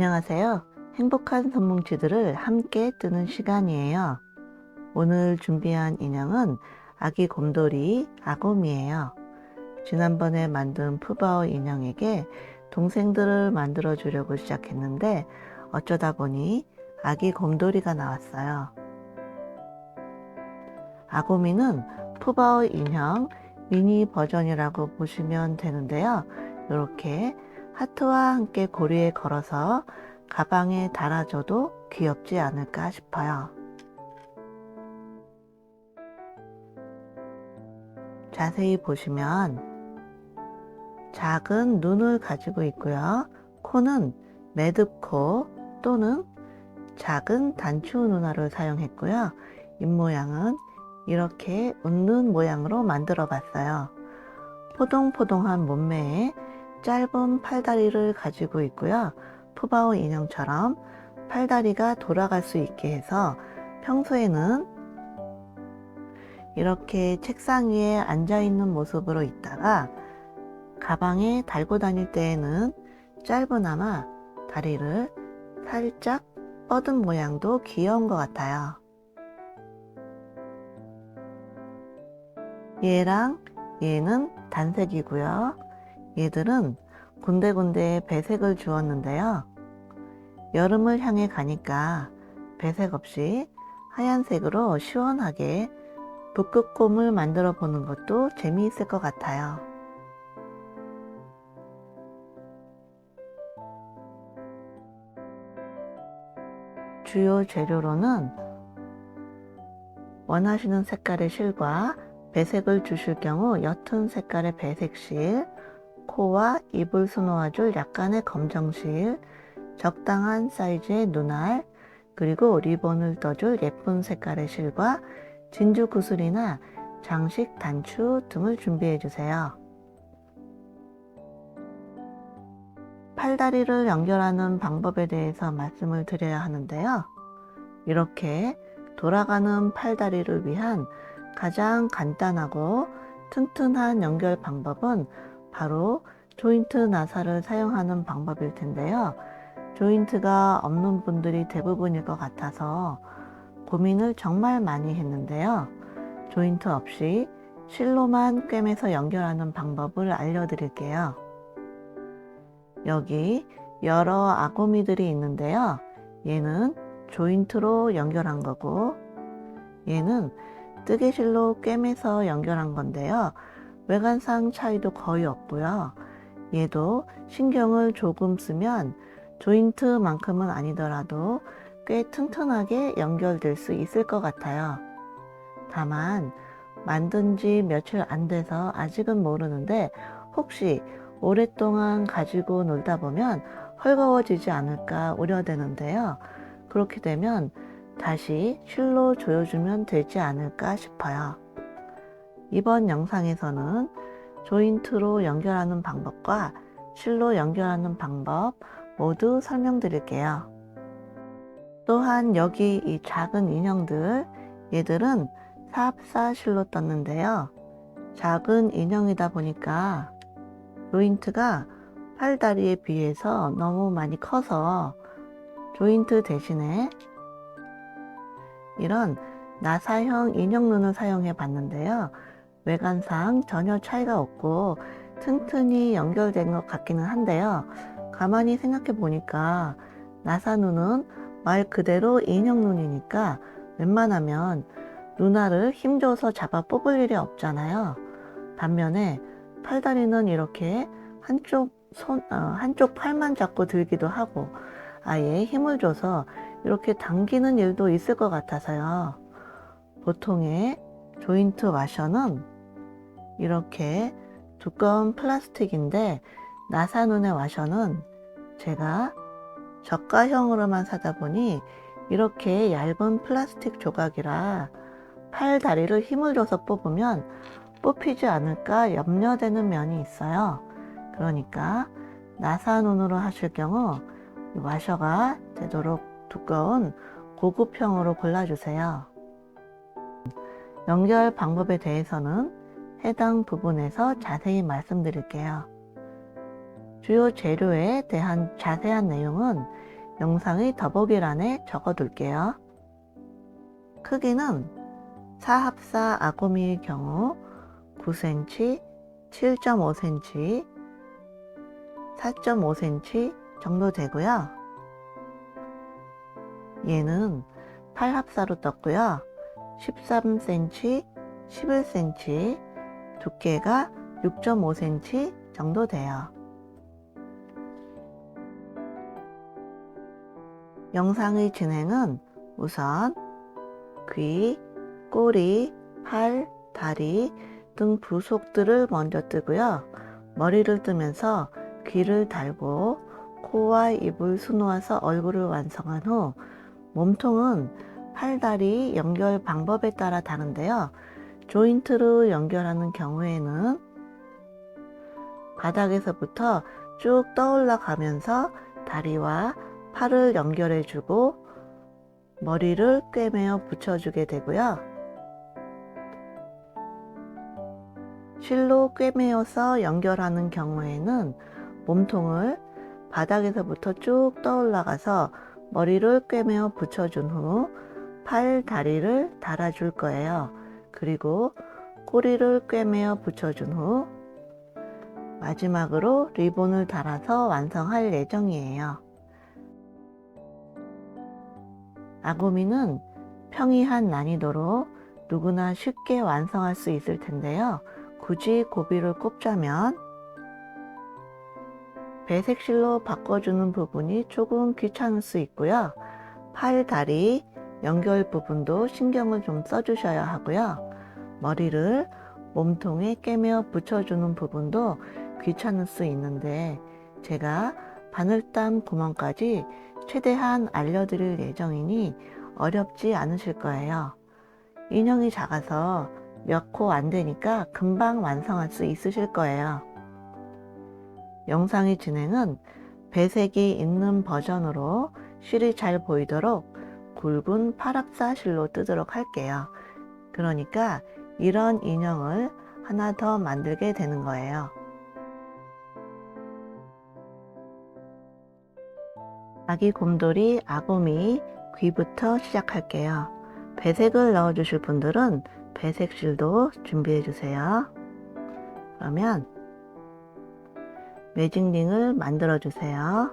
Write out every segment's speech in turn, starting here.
안녕하세요. 행복한 손뭉치들을 함께 뜨는 시간이에요. 오늘 준비한 인형은 아기 곰돌이 아곰이에요. 지난번에 만든 푸바오 인형에게 동생들을 만들어 주려고 시작했는데 어쩌다 보니 아기 곰돌이가 나왔어요. 아곰이는 푸바오 인형 미니 버전이라고 보시면 되는데요. 이렇게 하트와 함께 고리에 걸어서 가방에 달아줘도 귀엽지 않을까 싶어요. 자세히 보시면 작은 눈을 가지고 있고요. 코는 매듭코 또는 작은 단추 눈화를 사용했고요. 입모양은 이렇게 웃는 모양으로 만들어 봤어요. 포동포동한 몸매에 짧은 팔다리를 가지고 있고요. 푸바오 인형처럼 팔다리가 돌아갈 수 있게 해서 평소에는 이렇게 책상 위에 앉아 있는 모습으로 있다가 가방에 달고 다닐 때에는 짧으나마 다리를 살짝 뻗은 모양도 귀여운 것 같아요. 얘랑 얘는 단색이고요. 얘들은 군데군데 배색을 주었는데요. 여름을 향해 가니까 배색 없이 하얀색으로 시원하게 북극곰을 만들어 보는 것도 재미있을 것 같아요. 주요 재료로는 원하시는 색깔의 실과 배색을 주실 경우 옅은 색깔의 배색실, 코와 입을 수놓아줄 약간의 검정실, 적당한 사이즈의 눈알, 그리고 리본을 떠줄 예쁜 색깔의 실과 진주 구슬이나 장식 단추 등을 준비해 주세요. 팔다리를 연결하는 방법에 대해서 말씀을 드려야 하는데요. 이렇게 돌아가는 팔다리를 위한 가장 간단하고 튼튼한 연결 방법은 바로 조인트 나사를 사용하는 방법일 텐데요. 조인트가 없는 분들이 대부분일 것 같아서 고민을 정말 많이 했는데요. 조인트 없이 실로만 꿰매서 연결하는 방법을 알려드릴게요. 여기 여러 아고미들이 있는데요. 얘는 조인트로 연결한 거고 얘는 뜨개실로 꿰매서 연결한 건데요. 외관상 차이도 거의 없고요. 얘도 신경을 조금 쓰면 조인트만큼은 아니더라도 꽤 튼튼하게 연결될 수 있을 것 같아요. 다만 만든 지 며칠 안 돼서 아직은 모르는데 혹시 오랫동안 가지고 놀다 보면 헐거워지지 않을까 우려되는데요. 그렇게 되면 다시 실로 조여주면 되지 않을까 싶어요. 이번 영상에서는 조인트로 연결하는 방법과 실로 연결하는 방법 모두 설명드릴게요. 또한 여기 이 작은 인형들, 얘들은 4합사 실로 떴는데요. 작은 인형이다 보니까 조인트가 팔다리에 비해서 너무 많이 커서 조인트 대신에 이런 나사형 인형 눈을 사용해 봤는데요. 외관상 전혀 차이가 없고 튼튼히 연결된 것 같기는 한데요. 가만히 생각해 보니까 나사 눈은 말 그대로 인형 눈이니까 웬만하면 눈알을 힘줘서 잡아 뽑을 일이 없잖아요. 반면에 팔다리는 이렇게 한쪽 팔만 잡고 들기도 하고 아예 힘을 줘서 이렇게 당기는 일도 있을 것 같아서요. 보통의 조인트 와셔는 이렇게 두꺼운 플라스틱인데 나사눈의 와셔는 제가 저가형으로만 사다 보니 이렇게 얇은 플라스틱 조각이라 팔 다리를 힘을 줘서 뽑으면 뽑히지 않을까 염려되는 면이 있어요. 그러니까 나사눈으로 하실 경우 와셔가 되도록 두꺼운 고급형으로 골라주세요. 연결 방법에 대해서는 해당 부분에서 자세히 말씀드릴게요. 주요 재료에 대한 자세한 내용은 영상의 더보기란에 적어둘게요. 크기는 4합사 아고미의 경우 9cm, 7.5cm, 4.5cm 정도 되고요. 얘는 8합사로 떴고요. 13cm, 11cm, 두께가 6.5cm 정도 돼요. 영상의 진행은 우선 귀, 꼬리, 팔, 다리 등 부속들을 먼저 뜨고요. 머리를 뜨면서 귀를 달고 코와 입을 수놓아서 얼굴을 완성한 후 몸통은 팔, 다리 연결 방법에 따라 다른데요. 조인트로 연결하는 경우에는 바닥에서부터 쭉 떠올라 가면서 다리와 팔을 연결해주고 머리를 꿰매어 붙여주게 되고요. 실로 꿰매어서 연결하는 경우에는 몸통을 바닥에서부터 쭉 떠올라가서 머리를 꿰매어 붙여준 후 팔, 다리를 달아줄 거예요. 그리고 꼬리를 꿰매어 붙여준 후 마지막으로 리본을 달아서 완성할 예정이에요. 아고미는 평이한 난이도로 누구나 쉽게 완성할 수 있을 텐데요. 굳이 고비를 꼽자면 배색실로 바꿔주는 부분이 조금 귀찮을 수 있고요. 팔, 다리 연결 부분도 신경을 좀 써주셔야 하고요. 머리를 몸통에 꿰매어 붙여주는 부분도 귀찮을 수 있는데 제가 바늘땀 구멍까지 최대한 알려드릴 예정이니 어렵지 않으실 거예요. 인형이 작아서 몇 코 안 되니까 금방 완성할 수 있으실 거예요. 영상의 진행은 배색이 있는 버전으로 실이 잘 보이도록 굵은 8합사 실로 뜨도록 할게요. 그러니까 이런 인형을 하나 더 만들게 되는 거예요. 아기 곰돌이 아고미 귀부터 시작할게요. 배색을 넣어주실 분들은 배색실도 준비해 주세요. 그러면 매직링을 만들어 주세요.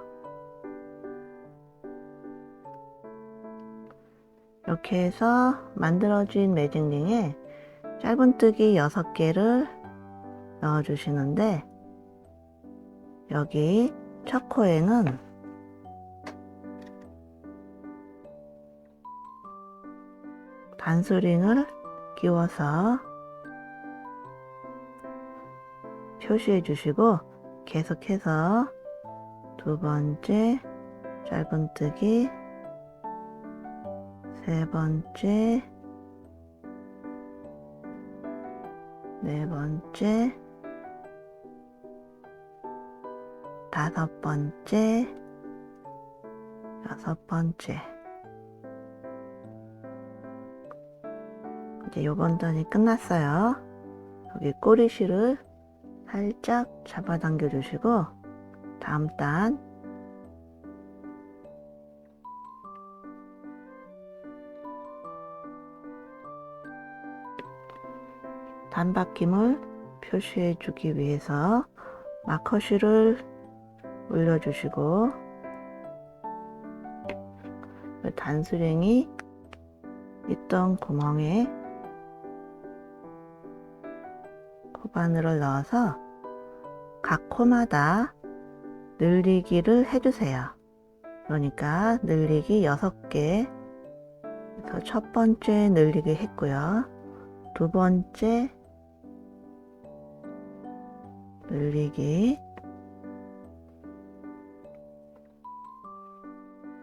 이렇게 해서 만들어진 매직링에 짧은뜨기 6개를 넣어 주시는데 여기 첫 코에는 단수링을 끼워서 표시해 주시고 계속해서 두 번째 짧은뜨기, 세 번째, 네 번째, 다섯 번째, 여섯 번째. 이제 요번 단이 끝났어요. 여기 꼬리실을 살짝 잡아당겨 주시고 다음 단 단박힘을 표시해 주기 위해서 마커실을 올려주시고 단수령이 있던 구멍에 코바늘을 넣어서 각 코마다 늘리기를 해주세요. 그러니까 늘리기 6개. 그래서 첫 번째 늘리기 했고요. 두 번째 늘리기,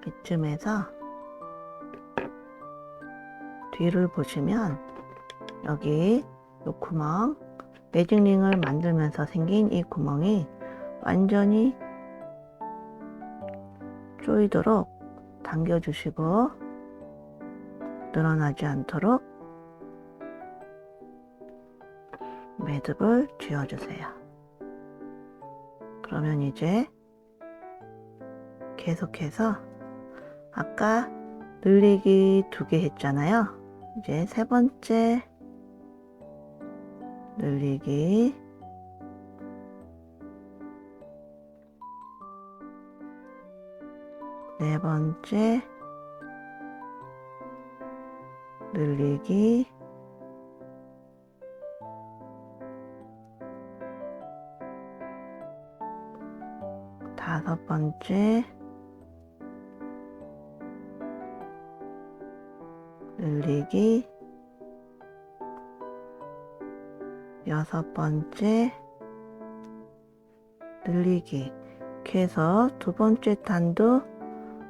이쯤에서 뒤를 보시면 여기 이 구멍, 매직링을 만들면서 생긴 이 구멍이 완전히 조이도록 당겨주시고 늘어나지 않도록 매듭을 쥐어주세요. 그러면 이제 계속해서 아까 늘리기 2개 했잖아요. 이제 세 번째 늘리기, 네 번째 늘리기, 다섯 번째 늘리기, 여섯 번째 늘리기. 이렇게 해서 두 번째 단도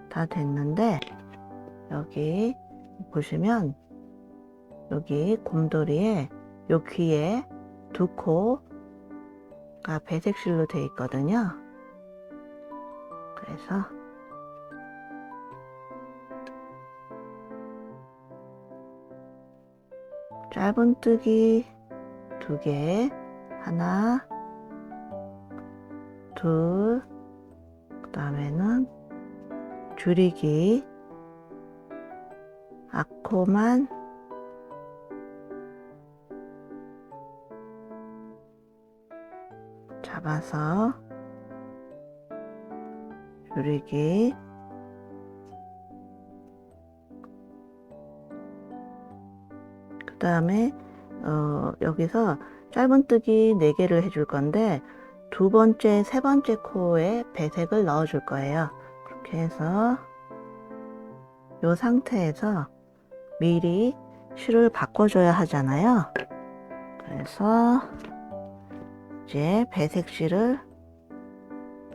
다 됐는데, 여기 보시면 여기 곰돌이에 요 귀에 2코가 배색 실로 되어 있거든요. 그래서 짧은뜨기 2개, 하나, 둘, 그 다음에는 줄이기, 앞코만 잡아서 줄이기, 그 다음에 여기서 짧은뜨기 4개를 해줄 건데, 두 번째, 세 번째 코에 배색을 넣어 줄 거예요. 그렇게 해서 이 상태에서 미리 실을 바꿔줘야 하잖아요. 그래서 이제 배색 실을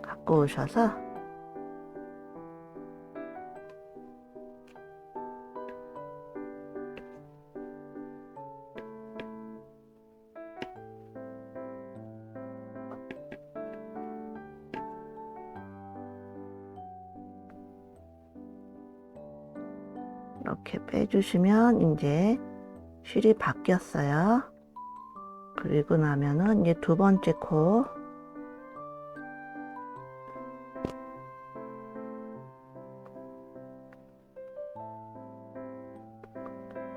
갖고 오셔서 이렇게 빼주시면 이제 실이 바뀌었어요. 그리고 나면은 이제 두 번째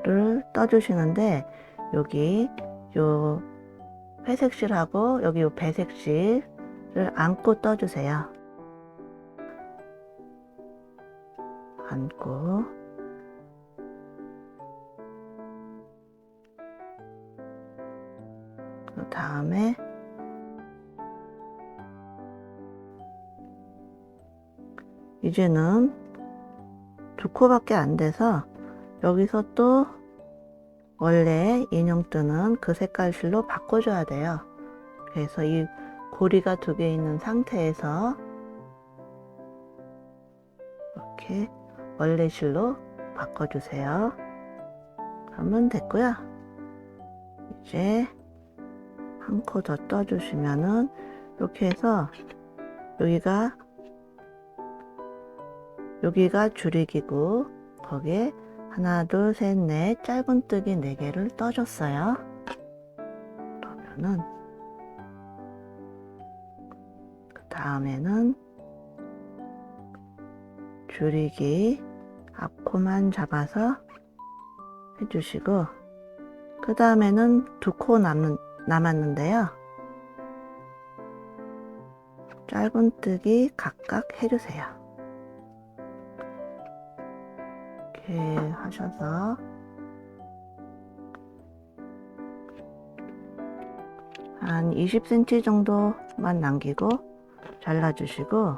코를 떠주시는데, 여기 요 회색실하고 여기 요 배색실을 안고 떠주세요. 안고, 그 다음에 이제는 2코밖에 안 돼서 여기서 또 원래 인형 뜨는 그 색깔 실로 바꿔줘야 돼요. 그래서 이 고리가 2개 있는 상태에서 이렇게 원래 실로 바꿔주세요. 그러면 됐고요. 이제 한 코 더 떠주시면은 이렇게 해서 여기가 줄이기고, 거기에 하나, 둘, 셋, 넷 짧은뜨기 4개를 떠줬어요. 그러면은 그 다음에는 줄이기 앞코만 잡아서 해주시고, 그 다음에는 2코 남았는데요. 짧은뜨기 각각 해주세요. 이렇게 하셔서 한 20cm 정도만 남기고 잘라주시고,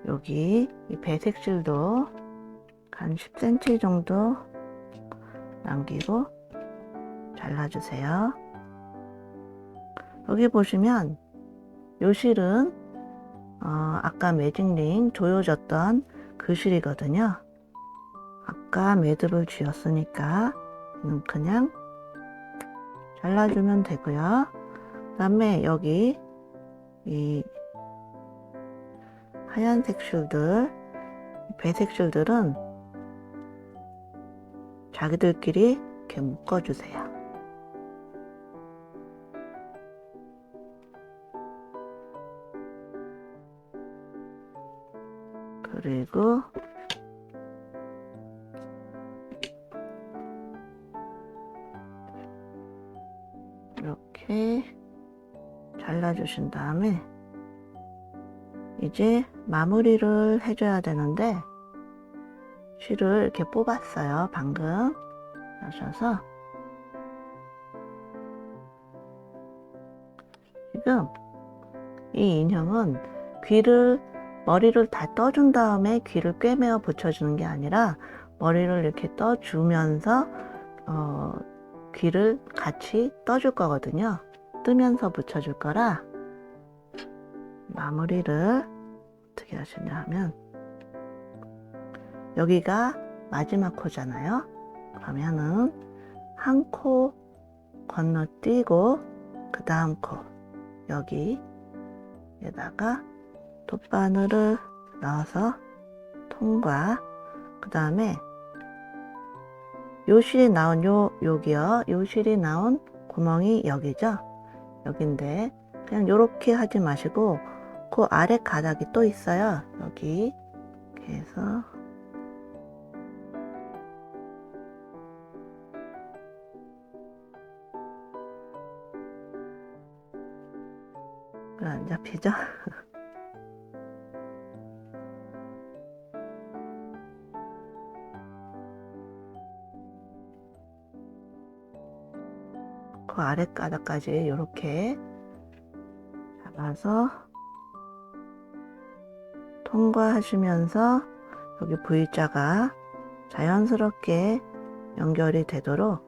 여기 이 배색실도 한 10cm 정도 남기고 잘라주세요. 여기 보시면 요 실은 아까 매직링 조여졌던 그 실이거든요. 아까 매듭을 쥐었으니까 그냥 잘라주면 되고요. 그 다음에 여기 이 하얀색 실들, 배색 실들은 자기들끼리 이렇게 묶어주세요. 그리고 잘라주신 다음에 이제 마무리를 해줘야 되는데 실을 이렇게 뽑았어요. 방금 하셔서 지금 이 인형은 머리를 다 떠준 다음에 귀를 꿰매어 붙여주는 게 아니라 머리를 이렇게 떠주면서 귀를 같이 떠줄 거거든요. 뜨면서 붙여줄 거라 마무리를 어떻게 하시냐 하면 여기가 마지막 코잖아요. 그러면은 한 코 건너뛰고 그 다음 코 여기에다가 돗바늘을 넣어서 통과, 그 다음에 요 실이 나온 여기요. 요 실이 나온 구멍이 여기죠. 여긴데 그냥 요렇게 하지 마시고 그 아래 가닥이 또 있어요. 여기 이렇게 해서 안 잡히죠? 그 아래 가닥까지 이렇게 잡아서 통과하시면서 여기 V자가 자연스럽게 연결이 되도록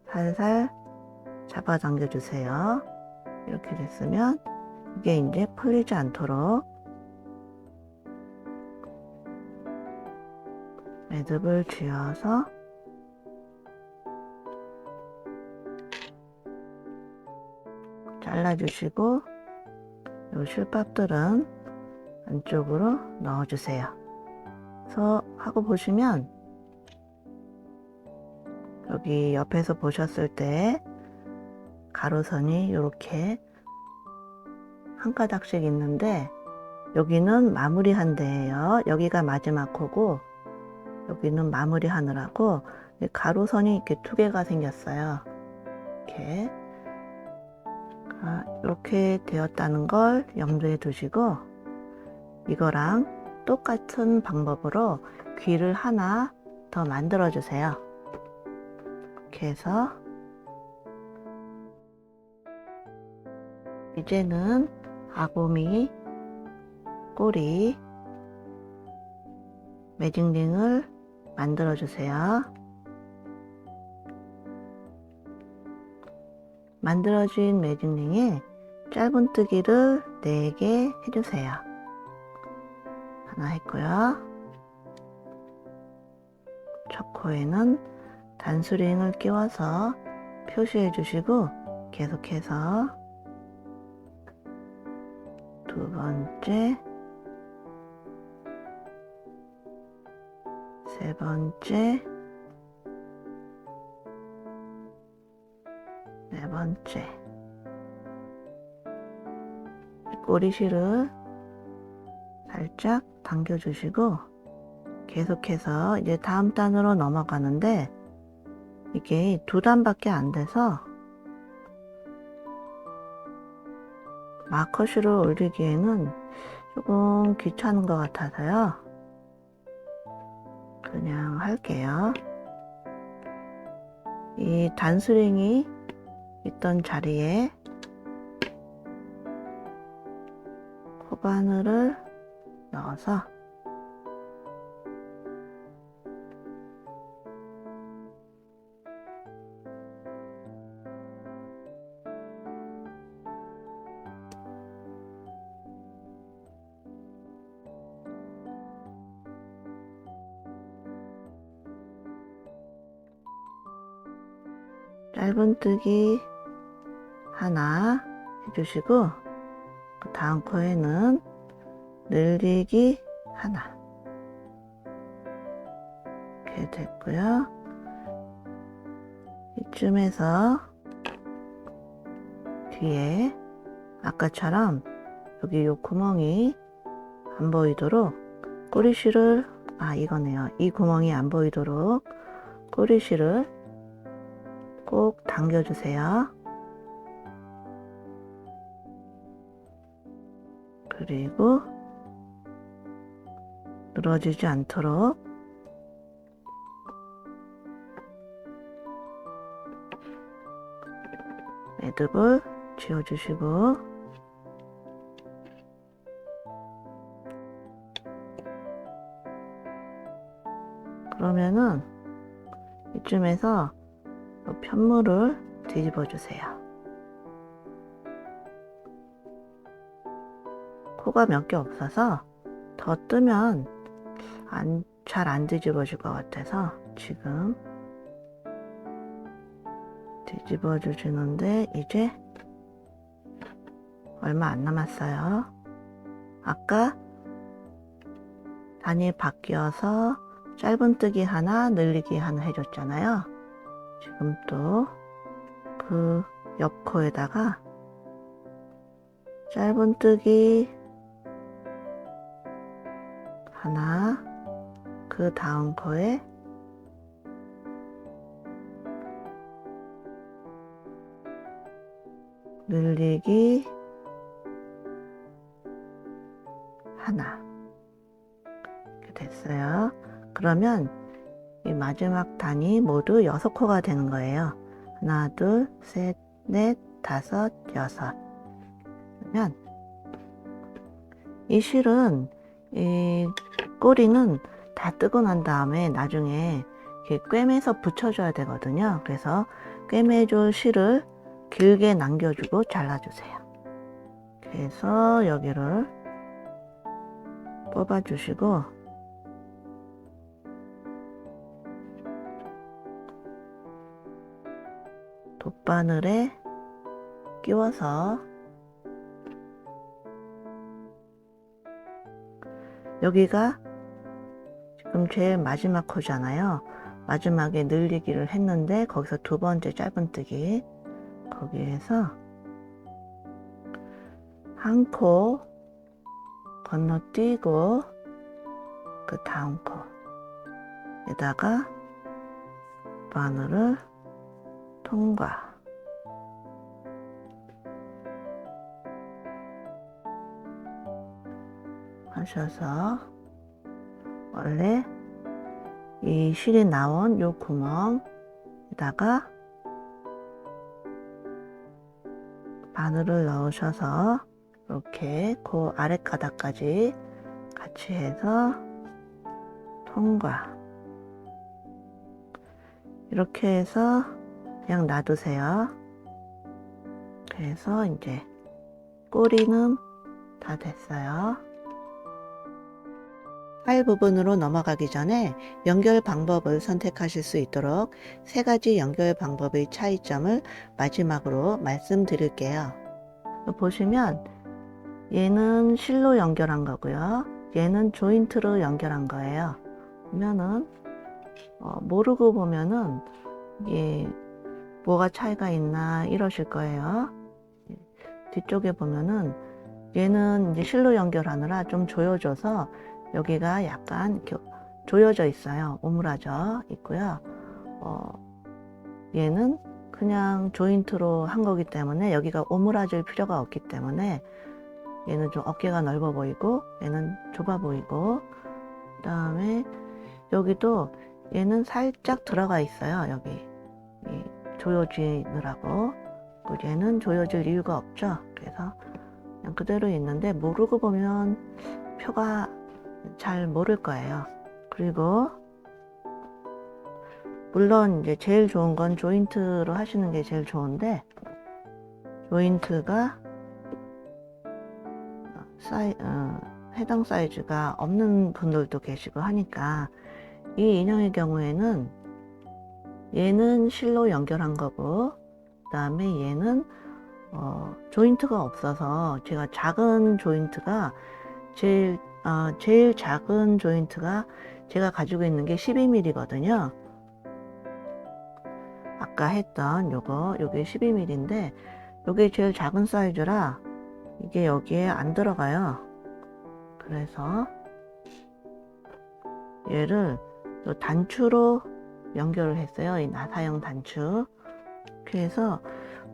살살 잡아당겨 주세요. 이렇게 됐으면 이게 이제 풀리지 않도록 매듭을 쥐어서 잘라주시고 이 실밥들은 안쪽으로 넣어주세요. 그래서 하고 보시면 여기 옆에서 보셨을 때 가로선이 이렇게 한 가닥씩 있는데 여기는 마무리한 데예요. 여기가 마지막 코고 여기는 마무리하느라고 가로선이 이렇게 두 개가 생겼어요. 이렇게 되었다는 걸 염두에 두시고 이거랑 똑같은 방법으로 귀를 하나 더 만들어 주세요. 이렇게 해서 이제는 아구미 꼬리 매직링을 만들어 주세요. 만들어진 매직링에 짧은뜨기를 4개 해주세요. 하나 했고요. 첫 코에는 단수링을 끼워서 표시해 주시고 계속해서 두 번째, 세 번째, 네 번째 꼬리실을 살짝 당겨주시고 계속해서 이제 다음 단으로 넘어가는데 이게 2단밖에 안 돼서 마커실을 올리기에는 조금 귀찮은 것 같아서요. 그냥 할게요. 이 단수링이 있던 자리에 코바늘을 넣어서 짧은뜨기 하나 해주시고 그 다음 코에는 늘리기 하나 이렇게 됐고요. 이쯤에서 뒤에 아까처럼 여기 요 구멍이 안 보이도록 꼬리실을 이거네요. 이 구멍이 안 보이도록 꼬리실을 꼭 당겨주세요. 그리고 늘어지지 않도록 매듭을 지어주시고, 그러면은 이쯤에서 편물을 뒤집어 주세요. 코가 몇 개 없어서 더 뜨면 잘 안 뒤집어질 것 같아서 지금 뒤집어 주시는데, 이제 얼마 안 남았어요. 아까 단위 바뀌어서 짧은뜨기 하나, 늘리기 하나 해줬잖아요. 지금 또 그 옆코에다가 짧은뜨기 하나, 그 다음 코에 늘리기 하나. 이렇게 됐어요. 그러면 이 마지막 단위 모두 6코가 되는 거예요. 하나, 둘, 셋, 넷, 다섯, 여섯. 그러면 이 실은, 이 꼬리는 다 뜨고 난 다음에 나중에 이렇게 꿰매서 붙여줘야 되거든요. 그래서 꿰매줄 실을 길게 남겨주고 잘라주세요. 그래서 여기를 뽑아주시고, 돗바늘에 끼워서 여기가 지금 제일 마지막 코잖아요. 마지막에 늘리기를 했는데 거기서 두 번째 짧은뜨기, 거기에서 한 코 건너뛰고 그 다음 코에다가 바늘을 통과. 하셔서 원래 이 실이 나온 요 구멍에다가 바늘을 넣으셔서 이렇게 그 아래 가닥까지 같이 해서 통과. 이렇게 해서 그냥 놔두세요. 그래서 이제 꼬리는 다 됐어요. 팔 부분으로 넘어가기 전에 연결 방법을 선택하실 수 있도록 3가지 연결 방법의 차이점을 마지막으로 말씀드릴게요. 보시면 얘는 실로 연결한 거고요. 얘는 조인트로 연결한 거예요. 보면은 모르고 보면은 이게 뭐가 차이가 있나 이러실 거예요. 뒤쪽에 보면은 얘는 이제 실로 연결하느라 좀 조여져서 여기가 약간 이렇게 조여져 있어요. 오므라져 있고요. 얘는 그냥 조인트로 한 거기 때문에 여기가 오므라질 필요가 없기 때문에 얘는 좀 어깨가 넓어 보이고 얘는 좁아 보이고, 그 다음에 여기도 얘는 살짝 들어가 있어요. 여기 조여지느라고. 얘는 조여질 이유가 없죠. 그래서 그냥 그대로 있는데 모르고 보면 표가 잘 모를 거예요. 그리고 물론 이제 제일 좋은 건 조인트로 하시는 게 제일 좋은데, 조인트가 해당 사이즈가 없는 분들도 계시고 하니까 이 인형의 경우에는 얘는 실로 연결한 거고, 그 다음에 얘는 조인트가 없어서 제가 작은 조인트가 제일 작은 조인트가 제가 가지고 있는 게 12mm거든요. 아까 했던 요게 12mm인데 요게 제일 작은 사이즈라 이게 여기에 안 들어가요. 그래서 얘를 단추로 연결을 했어요. 이 나사형 단추. 그래서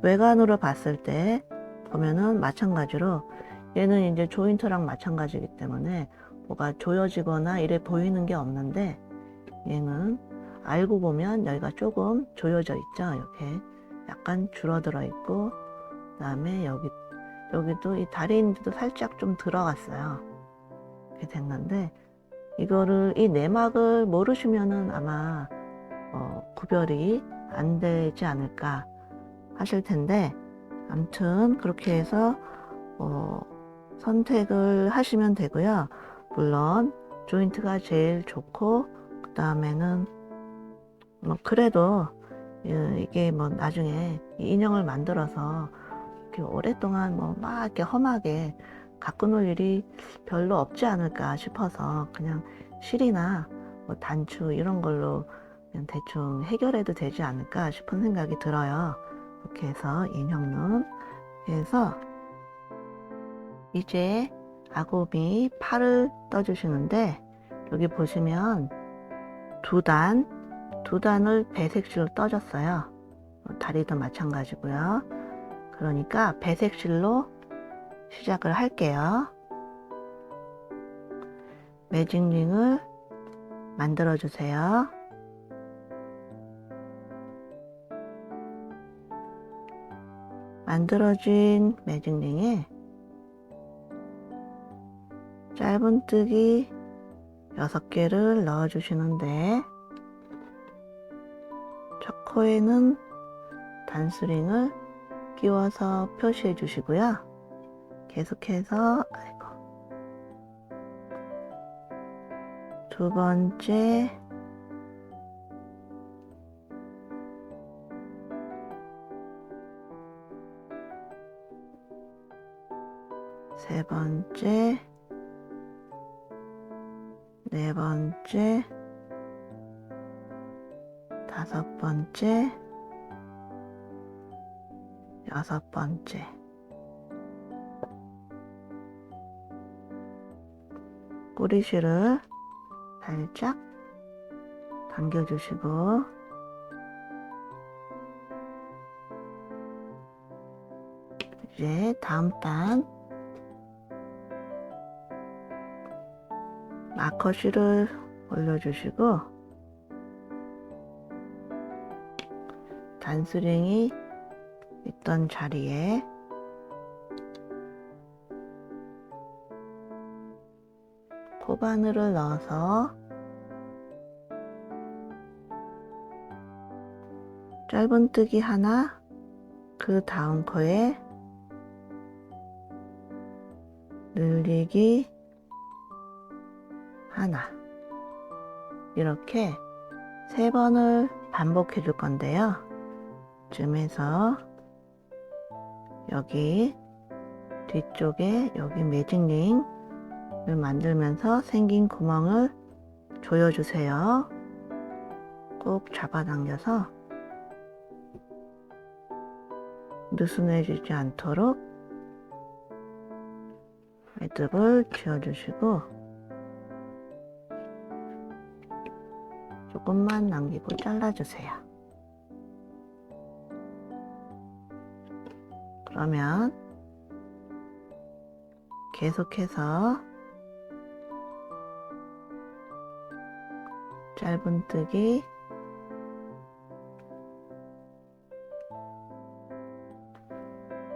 외관으로 봤을 때 보면은 마찬가지로 얘는 이제 조인트랑 마찬가지이기 때문에 뭐가 조여지거나 이래 보이는 게 없는데, 얘는 알고 보면 여기가 조금 조여져 있죠. 이렇게 약간 줄어들어 있고, 그 다음에 여기도 이 다리인데도 살짝 좀 들어갔어요. 이렇게 됐는데, 이거를 이 내막을 모르시면은 아마 구별이 안 되지 않을까 하실 텐데, 아무튼 그렇게 해서 선택을 하시면 되고요. 물론 조인트가 제일 좋고, 그 다음에는 뭐 그래도 이게 뭐 나중에 이 인형을 만들어서 이렇게 오랫동안 뭐 막 이렇게 험하게 갖고 놀 일이 별로 없지 않을까 싶어서 그냥 실이나 뭐 단추 이런 걸로 그냥 대충 해결해도 되지 않을까 싶은 생각이 들어요. 이렇게 해서 인형은 그래서 이제 아곰이 팔을 떠주시는데, 여기 보시면 두 단을 배색실로 떠줬어요. 다리도 마찬가지고요. 그러니까 배색실로 시작을 할게요. 매직링을 만들어 주세요. 만들어진 매직링에 짧은뜨기 6개를 넣어 주시는데, 첫 코에는 단스링을 끼워서 표시해 주시고요. 계속해서 두 번째, 세 번째, 네 번째, 다섯 번째, 여섯 번째. 꼬리실을 살짝 당겨주시고, 이제 다음 단 마커실을 올려주시고, 단스링이 있던 자리에 코바늘을 넣어서 짧은뜨기 하나, 그 다음 코에 늘리기 하나, 이렇게 3번을 반복해 줄 건데요. 쯤에서 여기 뒤쪽에 여기 매직링을 만들면서 생긴 구멍을 조여주세요. 꼭 잡아당겨서 느슨해지지 않도록 매듭을 지어주시고, 조금만 남기고 잘라주세요. 그러면 계속해서 짧은뜨기,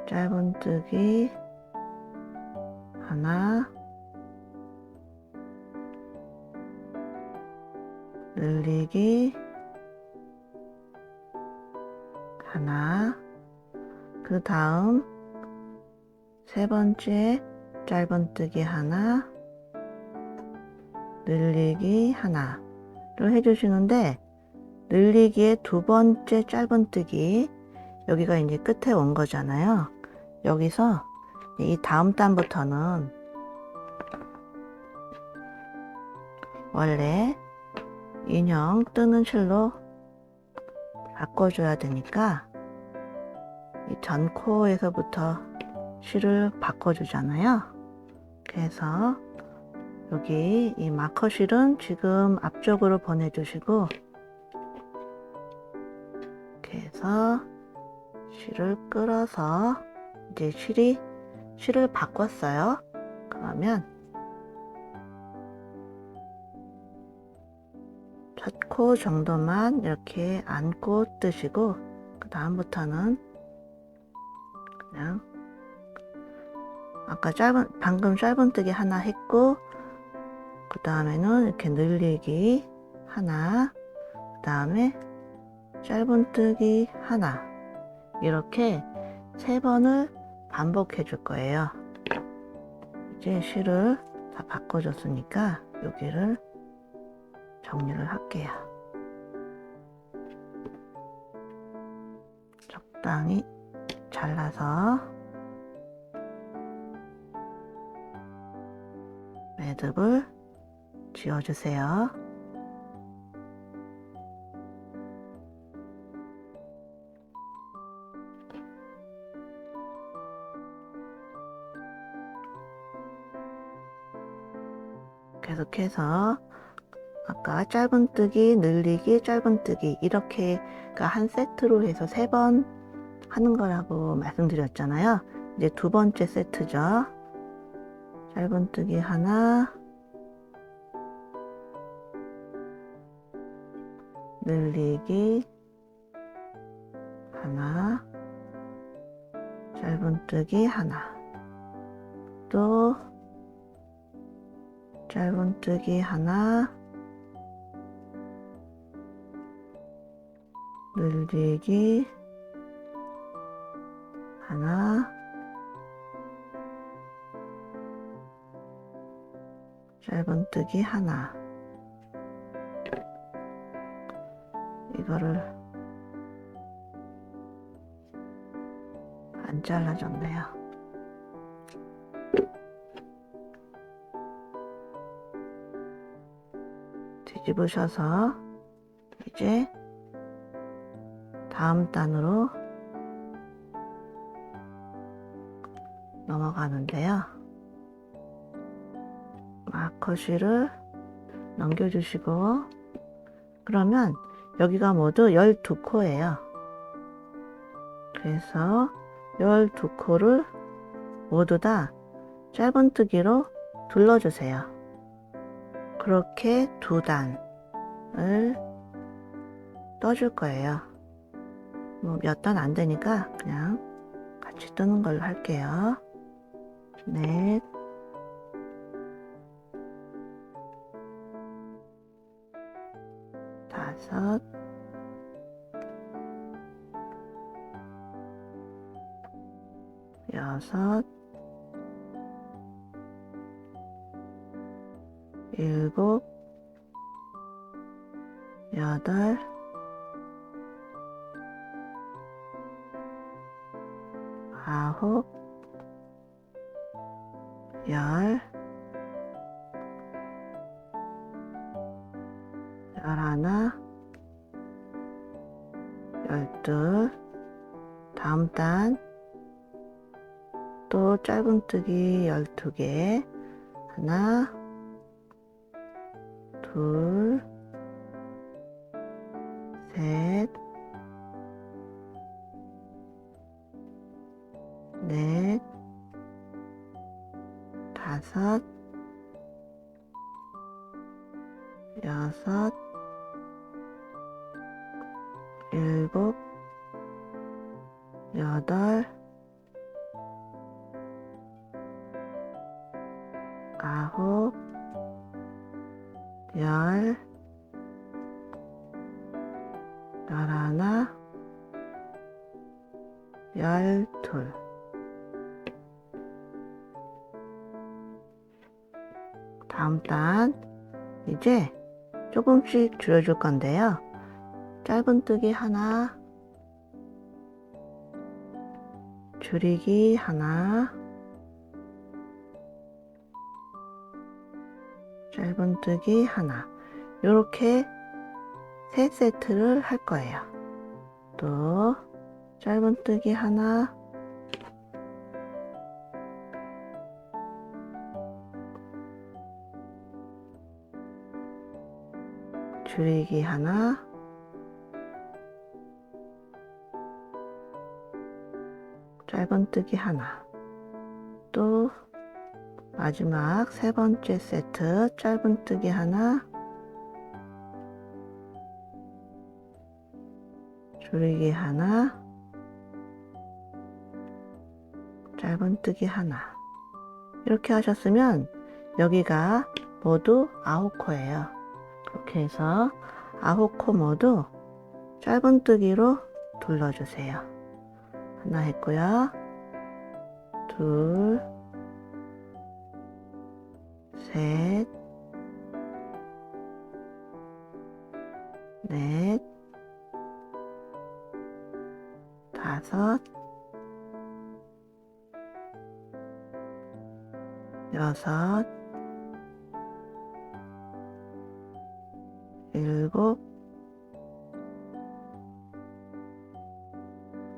짧은뜨기 하나, 늘리기 하나, 그 다음 3번째 짧은뜨기 하나, 늘리기 하나를 해주시는데, 늘리기의 2번째 짧은뜨기, 여기가 이제 끝에 온 거잖아요. 여기서 이 다음 단부터는 원래 인형 뜨는 실로 바꿔줘야 되니까 이 전 코에서부터 실을 바꿔주잖아요. 그래서 여기 이 마커 실은 지금 앞쪽으로 보내주시고, 이렇게 해서 실을 끌어서 이제 실이 실을 바꿨어요. 그러면 첫 코 정도만 이렇게 안고 뜨시고 그 다음부터는 그냥 아까 방금 짧은뜨기 하나 했고 그 다음에는 이렇게 늘리기 하나, 그 다음에 짧은뜨기 하나, 이렇게 3번을 반복해 줄 거예요. 이제 실을 다 바꿔줬으니까 여기를 정리를 할게요. 적당히 잘라서 매듭을 지어주세요. 계속해서 아까 짧은뜨기, 늘리기, 짧은뜨기 이렇게가 한 세트로 해서 3번 하는 거라고 말씀드렸잖아요. 이제 두 번째 세트죠. 짧은뜨기 하나, 늘리기 하나, 짧은뜨기 하나, 또 짧은뜨기 하나, 늘리기 하나, 짧은뜨기 하나. 이거를 안 잘라졌네요. 뒤집으셔서 이제 다음 단으로 넘어가는데요. 마커실을 넘겨주시고, 그러면 여기가 모두 12코예요. 그래서 12코를 모두 다 짧은뜨기로 둘러주세요. 그렇게 2단을 떠줄 거예요. 뭐 몇 단 안 되니까 그냥 같이 뜨는 걸로 할게요. 넷, 다섯, 여섯, 일곱, 여덟, 아홉, 열, 열하나, 열둘. 다음 단 또 짧은뜨기 12개, 하나, 둘, 셋, 넷, 다섯, 여섯, 일곱, 여덟, 아홉, 열, 열하나, 열둘. 다음 단 이제 조금씩 줄여줄 건데요. 짧은뜨기 하나, 줄이기 하나, 짧은뜨기 하나, 이렇게 3세트를 할 거예요. 또 짧은뜨기 하나, 줄이기 하나, 짧은뜨기 하나, 또 마지막 세 번째 세트 짧은뜨기 하나, 줄이기 하나, 짧은뜨기 하나. 이렇게 하셨으면 여기가 모두 9코예요. 그렇게 해서 9코 모두 짧은뜨기로 둘러주세요. 하나 했고요. 둘, 셋, 넷, 다섯, 여섯, 일곱,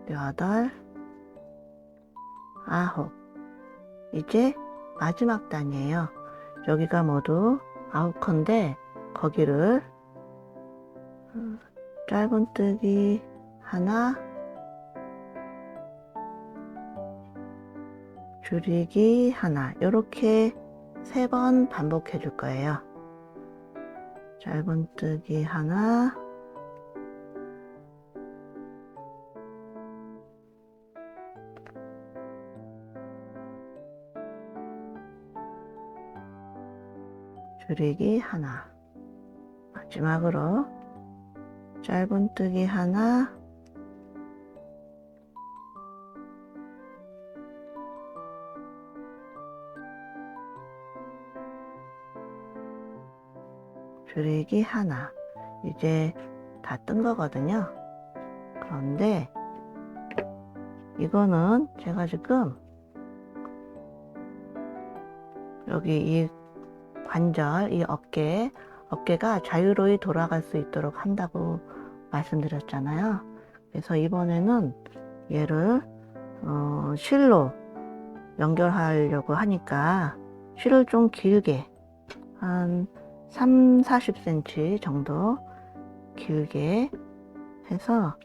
여덟, 아홉. 이제 마지막 단이에요. 여기가 모두 9코인데 거기를 짧은뜨기 하나, 줄이기 하나, 이렇게 3번 반복해 줄 거예요. 짧은뜨기 하나, 줄이기 하나. 마지막으로 짧은뜨기 하나, 줄이기 하나. 이제 다 뜬 거거든요. 그런데 이거는 제가 지금 여기 이 관절, 이 어깨가 자유로이 돌아갈 수 있도록 한다고 말씀드렸잖아요. 그래서 이번에는 얘를 실로 연결하려고 하니까 실을 좀 길게 한 30-40cm 정도 길게 해서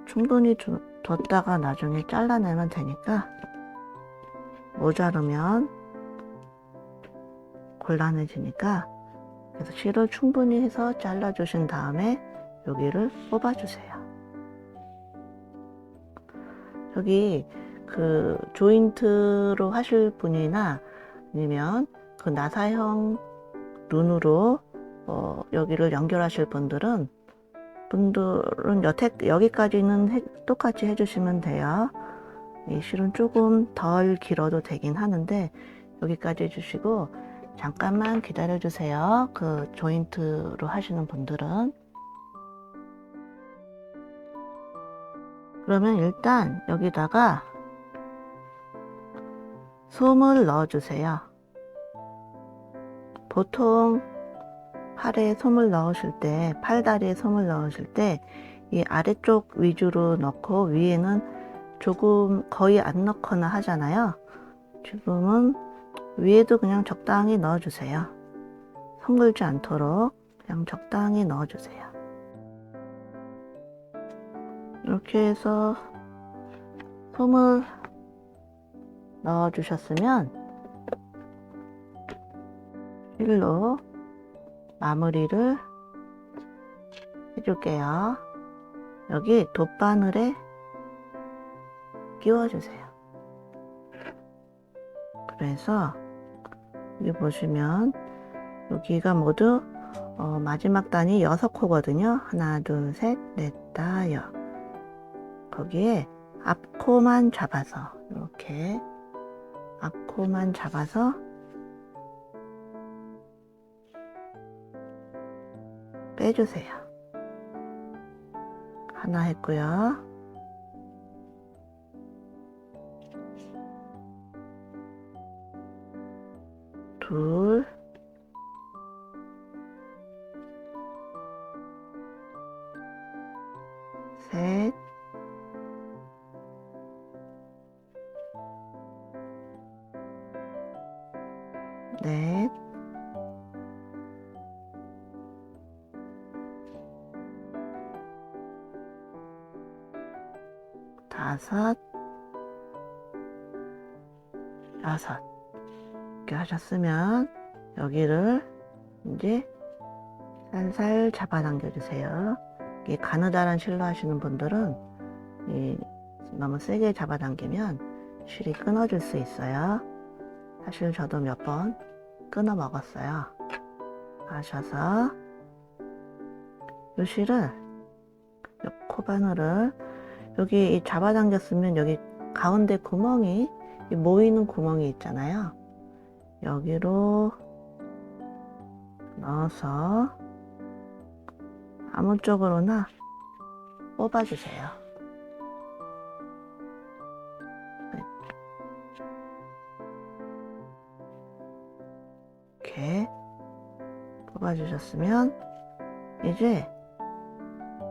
충분히 뒀다가 나중에 잘라내면 되니까 모자르면 곤란해지니까, 그래서 실을 충분히 해서 잘라 주신 다음에 여기를 뽑아 주세요. 여기 그 조인트로 하실 분이나 아니면 그 나사형 눈으로 여기를 연결하실 분들은 여기까지는 똑같이 해주시면 돼요. 이 실은 조금 덜 길어도 되긴 하는데 여기까지 해주시고 잠깐만 기다려 주세요. 그 조인트로 하시는 분들은. 그러면 일단 여기다가 솜을 넣어 주세요. 보통 팔에 솜을 넣으실 때, 팔다리에 솜을 넣으실 때 이 아래쪽 위주로 넣고 위에는 조금 거의 안 넣거나 하잖아요. 지금은 위에도 그냥 적당히 넣어 주세요. 섞을지 않도록 그냥 적당히 넣어 주세요. 이렇게 해서 솜을 넣어 주셨으면 실로 마무리를 해줄게요. 여기 돗바늘에 끼워주세요. 그래서 여기 보시면 여기가 모두 마지막 단이 6코거든요. 하나, 둘, 셋, 넷, 다, 여. 거기에 앞코만 잡아서 이렇게 앞코만 잡아서 빼주세요. 하나 했고요. 둘, 셋, 넷, 다섯, 5 이렇게 하셨으면 여기를 이제 살살 잡아당겨 주세요. 이 가느다란 실로 하시는 분들은 너무 세게 잡아당기면 실이 끊어질 수 있어요. 사실 저도 몇 번 끊어 먹었어요. 하셔서 이 실을 이 코바늘을 여기 잡아당겼으면 여기 가운데 구멍이 모이는 구멍이 있잖아요. 여기로 넣어서 아무 쪽으로나 뽑아주세요. 이렇게 뽑아주셨으면 이제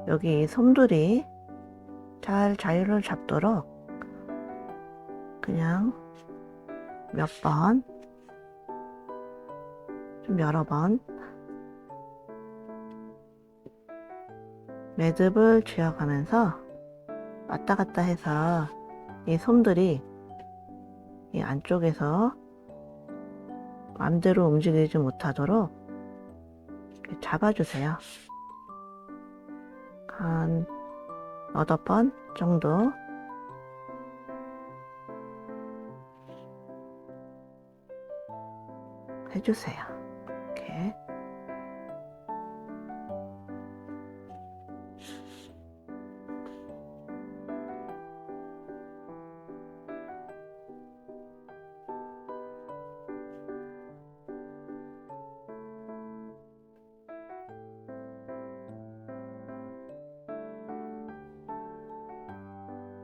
여기 솜들이 잘 자리를 잡도록 그냥 몇 번, 좀 여러 번 매듭을 쥐어가면서 왔다 갔다 해서 이 솜들이 이 안쪽에서 마음대로 움직이지 못하도록 잡아주세요. 한 8번 정도 해주세요. 이렇게.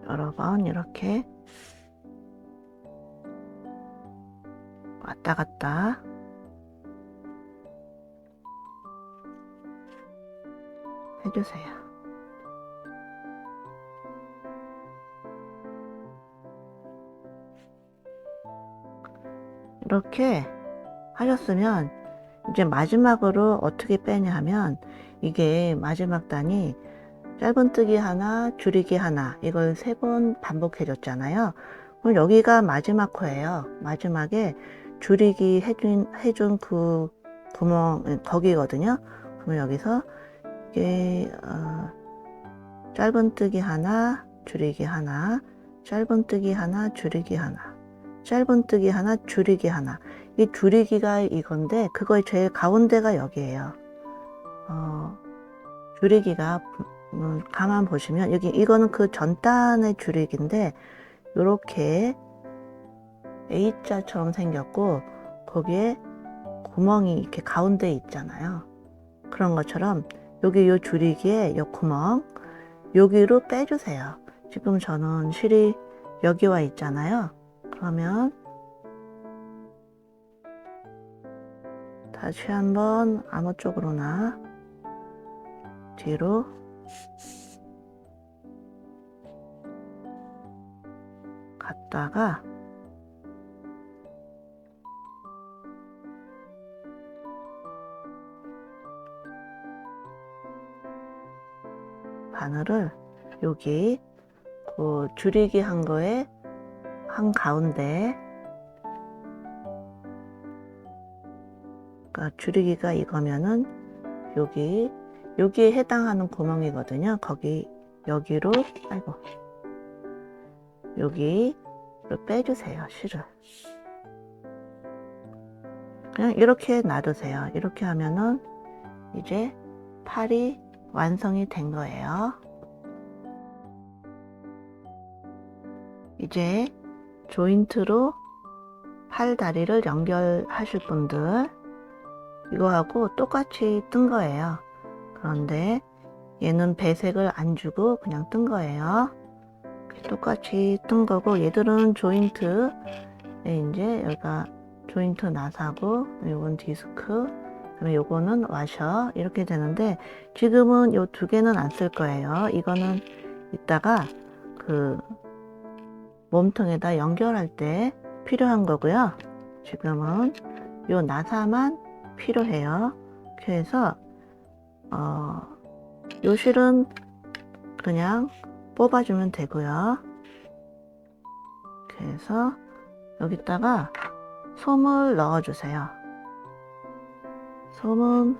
여러 번 이렇게 왔다 갔다 해주세요. 이렇게 하셨으면 이제 마지막으로 어떻게 빼냐 하면 이게 마지막 단이 짧은뜨기 하나, 줄이기 하나 이걸 3번 반복해 줬잖아요. 그럼 여기가 마지막 코예요. 마지막에 줄이기 해준 그 구멍 거기거든요. 그러면 여기서 이게 짧은뜨기 하나, 줄이기 하나, 짧은뜨기 하나, 줄이기 하나, 짧은뜨기 하나, 줄이기 하나. 이 줄이기가 이건데 그거의 제일 가운데가 여기에요. 줄이기가 가만 보시면 여기 이거는 그 전단의 줄이기인데 요렇게 A자처럼 생겼고 거기에 구멍이 이렇게 가운데에 있잖아요. 그런 것처럼 여기 요 줄이기에 요 구멍 여기로 빼주세요. 지금 저는 실이 여기 와 있잖아요. 그러면 다시 한번 아무 쪽으로나 뒤로 갔다가 바늘을 여기 그 줄이기 한 거에 한 가운데, 그러니까 줄이기가 이거면은 여기에 해당하는 구멍이거든요. 여기로 여기로 빼주세요. 실을 그냥 이렇게 놔두세요. 이렇게 하면은 이제 팔이 완성이 된 거예요. 이제 조인트로 팔 다리를 연결하실 분들 이거하고 똑같이 뜬 거예요. 그런데 얘는 배색을 안 주고 그냥 뜬 거예요. 똑같이 뜬 거고 얘들은 조인트 이제 여기가 조인트 나사고 요건 디스크 그다음에 요거는 와셔 이렇게 되는데 지금은 요 2개는 안 쓸 거예요. 이거는 이따가 그 몸통에다 연결할 때 필요한 거고요. 지금은 요 나사만 필요해요. 그래서 요 실은 그냥 뽑아주면 되고요. 그래서 여기다가 솜을 넣어주세요. 솜은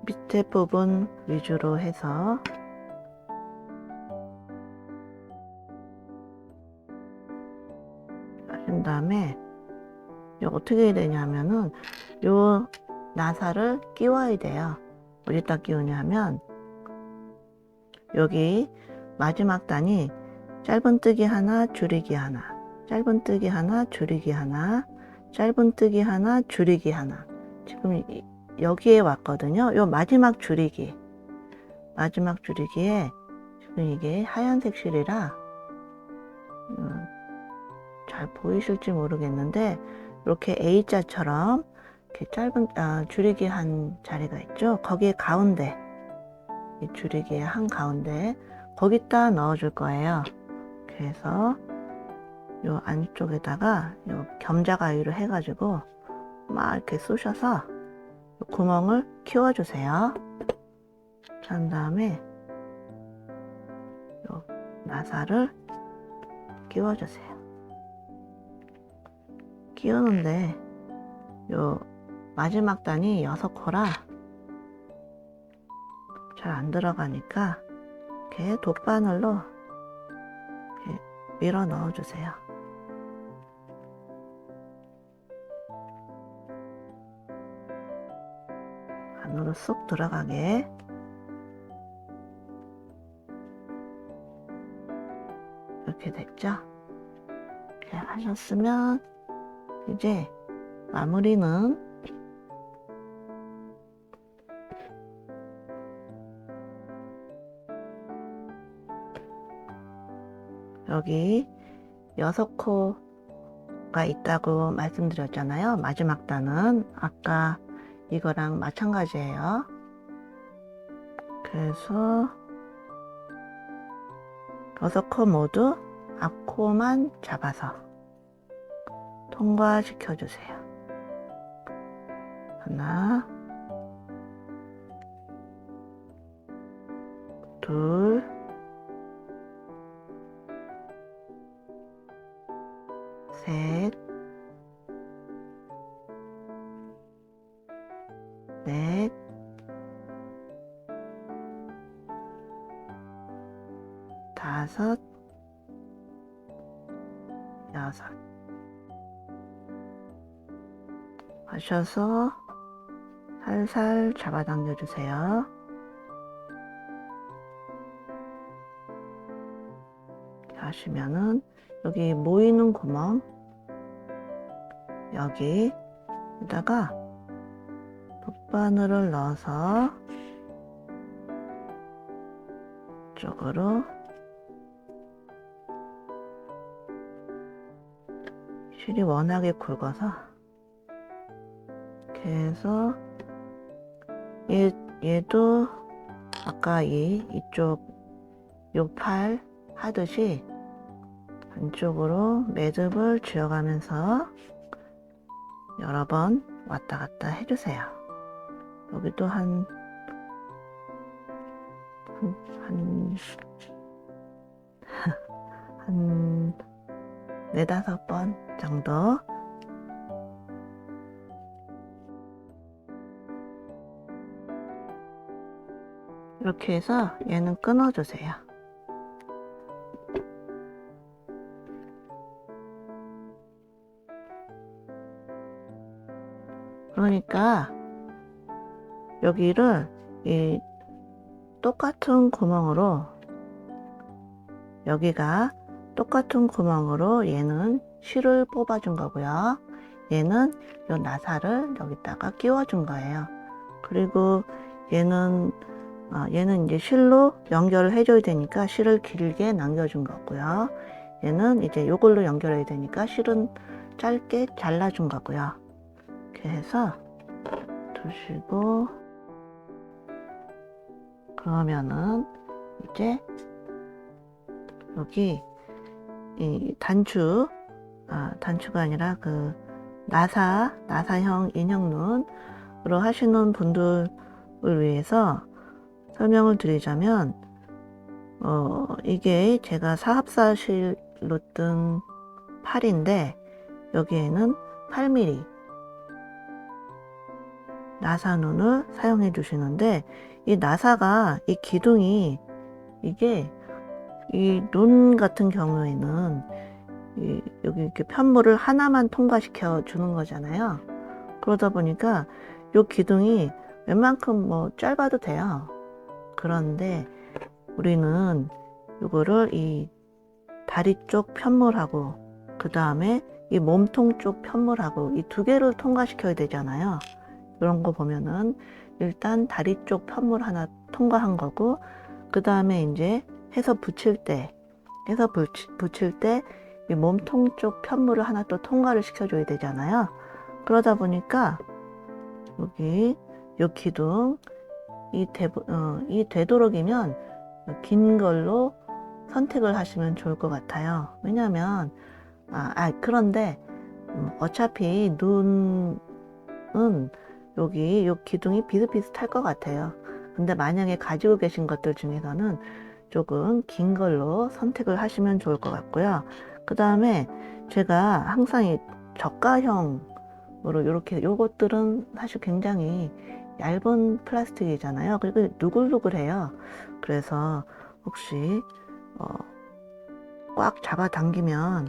밑에 부분 위주로 해서 하신 다음에 어떻게 해야 되냐면은 요 나사를 끼워야 돼요. 어디다 끼우냐면 여기 마지막 단이 짧은뜨기 하나, 줄이기 하나, 짧은뜨기 하나, 줄이기 하나, 짧은뜨기 하나, 줄이기 하나. 지금 여기에 왔거든요. 요 마지막 줄이기에 지금 이게 하얀색 실이라 잘 보이실지 모르겠는데 이렇게 A자처럼 이렇게 짧은 줄이기 한 자리가 있죠. 거기에 가운데, 이 줄이기의 한 가운데 거기다 넣어줄 거예요. 그래서 요 안쪽에다가 요 겸자가위로 해가지고 막 이렇게 쑤셔서 구멍을 키워주세요. 그 다음에 요 나사를 끼워주세요. 끼우는데 요 마지막 단이 6코라 잘 안 들어가니까 이렇게 돗바늘로 이렇게 밀어 넣어주세요. 안으로 쏙 들어가게. 이렇게 됐죠? 이렇게 하셨으면 이제 마무리는 여기 6코가 있다고 말씀드렸잖아요. 마지막 단은 아까 이거랑 마찬가지예요. 그래서 6코 모두 앞코만 잡아서 통과시켜 주세요. 하나, 둘, 셋, 넷, 다섯, 여섯. 하셔서 살살 잡아당겨 주세요. 이렇게 하시면은 여기 모이는 구멍, 여기에다가 돗바늘을 넣어서 이쪽으로 실이 워낙에 굵어서 이렇게 해서 얘도 아까 이쪽 요 팔 하듯이 안쪽으로 매듭을 지어가면서 여러 번 왔다 갔다 해주세요. 여기도 한 4-5번 정도. 이렇게 해서 얘는 끊어주세요. 그러니까 여기를 이 똑같은 구멍으로, 여기가 똑같은 구멍으로 얘는 실을 뽑아준 거고요. 얘는 요 나사를 여기다가 끼워준 거예요. 그리고 얘는 이제 실로 연결을 해줘야 되니까 실을 길게 남겨준 거고요. 얘는 이제 요걸로 연결해야 되니까 실은 짧게 잘라준 거고요. 이렇게 해서 두시고, 그러면은 이제 여기 이 단추가 아니라 그 나사형 인형눈으로 하시는 분들을 위해서 설명을 드리자면, 이게 제가 사합사실 루튼 8인데 여기에는 8mm 나사 눈을 사용해 주시는데, 이 나사가, 이 기둥이, 이게 이 눈 같은 경우에는 여기 이렇게 편물을 하나만 통과시켜 주는 거잖아요. 그러다 보니까 이 기둥이 웬만큼 뭐 짧아도 돼요. 그런데 우리는 이거를 이 다리 쪽 편물하고 그 다음에 이 몸통 쪽 편물하고 이 두 개를 통과시켜야 되잖아요. 이런 거 보면은 일단 다리 쪽 편물 하나 통과한 거고, 그 다음에 이제 해서 붙일 때 이 몸통 쪽 편물을 하나 또 통과를 시켜줘야 되잖아요. 그러다 보니까 여기 요 기둥 이 되도록이면 긴 걸로 선택을 하시면 좋을 것 같아요. 왜냐면 그런데 어차피 눈은 여기 요 기둥이 비슷비슷할 것 같아요. 근데 만약에 가지고 계신 것들 중에서는 조금 긴 걸로 선택을 하시면 좋을 것 같고요. 그 다음에 제가 항상 이 저가형으로 이렇게, 요것들은 사실 굉장히 얇은 플라스틱이잖아요. 그리고 누글누글해요. 그래서 혹시 꽉 잡아당기면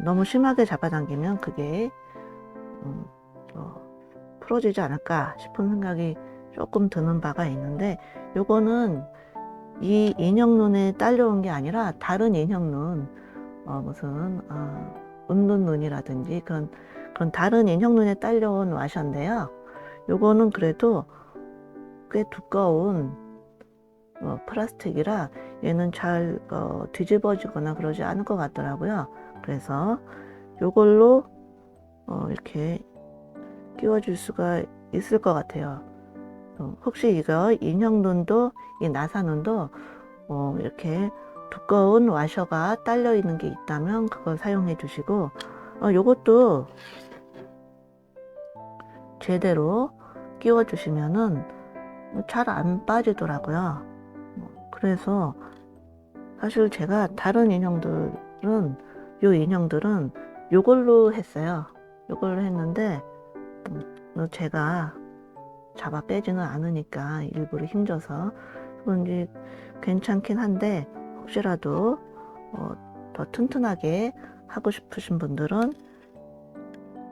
너무 심하게 잡아당기면 그게 풀어지지 않을까 싶은 생각이 조금 드는 바가 있는데, 요거는 이 인형눈에 딸려온 게 아니라 다른 인형눈, 무슨 은둔눈이라든지 그런 다른 인형눈에 딸려온 와셔인데요. 요거는 그래도 꽤 두꺼운 플라스틱이라 얘는 잘 뒤집어지거나 그러지 않을 것 같더라고요. 그래서 요걸로 이렇게 끼워줄 수가 있을 것 같아요. 혹시 이거 인형눈도, 이 나사눈도 이렇게 두꺼운 와셔가 딸려 있는 게 있다면 그걸 사용해 주시고, 요것도 제대로 끼워 주시면은 잘 안 빠지더라고요. 그래서 사실 제가 다른 인형들은, 요 인형들은 요걸로 했어요. 요걸로 했는데 제가 잡아 빼지는 않으니까 일부러 힘줘서 그런지 괜찮긴 한데, 혹시라도 더 튼튼하게 하고 싶으신 분들은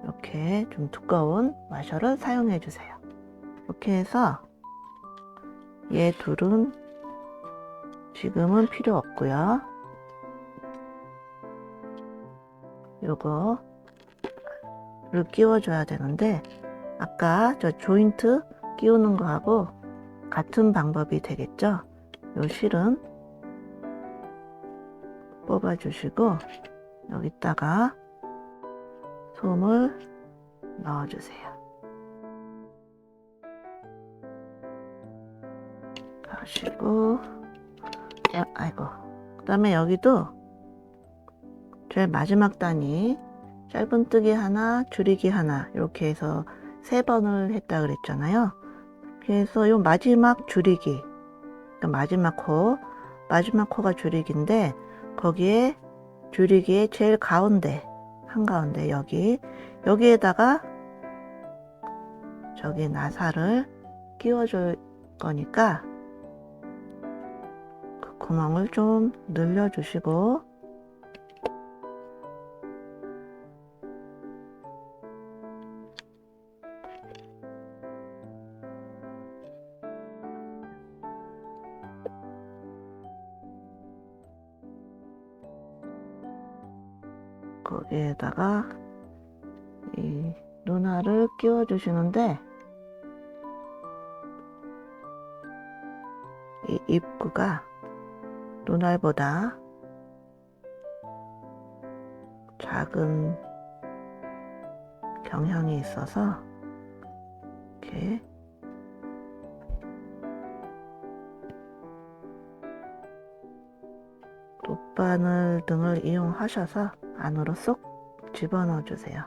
이렇게 좀 두꺼운 와셔를 사용해 주세요. 이렇게 해서 얘 둘은 지금은 필요 없고요. 요거를 끼워줘야 되는데, 아까 저 조인트 끼우는 거하고 같은 방법이 되겠죠. 요 실은 뽑아 주시고 여기다가 솜을 넣어 주세요. 하시고, 그 다음에 여기도 제일 마지막 단위 짧은뜨기 하나, 줄이기 하나, 이렇게 해서 3번을 했다 그랬잖아요. 그래서 요 마지막 줄이기, 그러니까 마지막 코가 줄이기인데, 거기에 줄이기의 제일 가운데, 한가운데 여기에다가 저기 나사를 끼워줄 거니까 그 구멍을 좀 늘려주시고, 거기에다가 이 눈알을 끼워 주시는데, 이 입구가 눈알보다 작은 경향이 있어서 이렇게 돗바늘 등을 이용하셔서 안으로 쏙 집어넣어 주세요.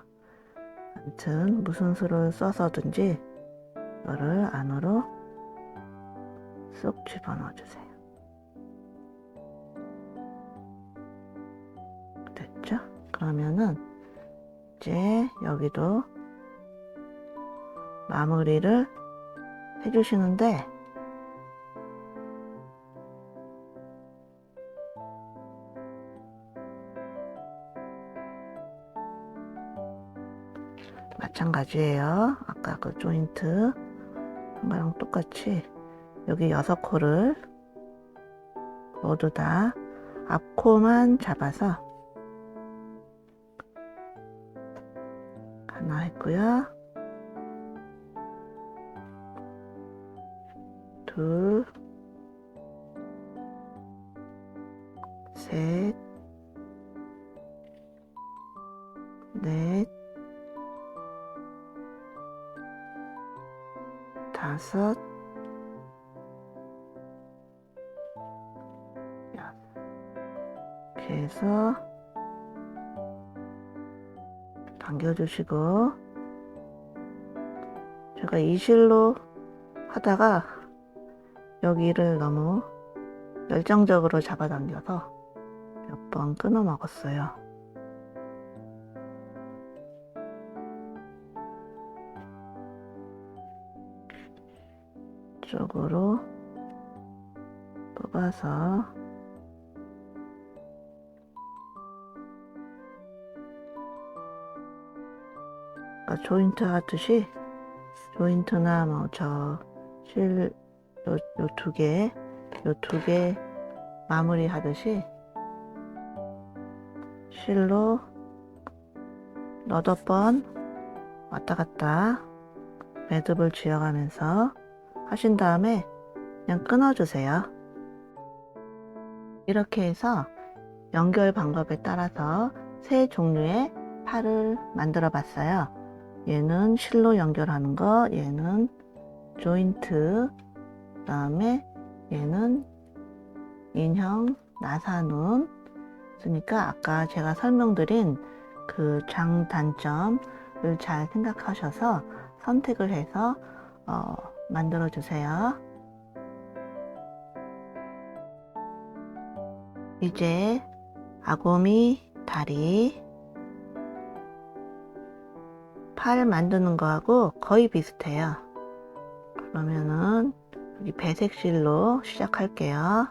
아무튼 무슨 수를 써서든지 이거를 안으로 쏙 집어넣어 주세요. 그러면은 이제 여기도 마무리를 해주시는데 마찬가지예요. 아까 그 조인트 한 거랑 똑같이 여기 6코를 모두 다 앞코만 잡아서 하나 했고요. 둘, 셋, 넷, 다섯, 여섯. 이렇게 해서 당겨주시고, 제가 이 실로 하다가 여기를 너무 열정적으로 잡아당겨서 몇 번 끊어 먹었어요. 쪽으로 뽑아서 아까 조인트 하듯이 조인트나 뭐 저 실 요 두 개 마무리 하듯이 실로 너댓 번 왔다 갔다 매듭을 지어가면서 하신 다음에 그냥 끊어주세요. 이렇게 해서 연결 방법에 따라서 세 종류의 팔을 만들어 봤어요. 얘는 실로 연결하는 거, 얘는 조인트, 그 다음에 얘는 인형 나사눈. 그러니까 아까 제가 설명드린 그 장단점을 잘 생각하셔서 선택을 해서 만들어 주세요. 이제 아고미 다리 팔 만드는 거하고 거의 비슷해요. 그러면은 여기 배색실로 시작할게요.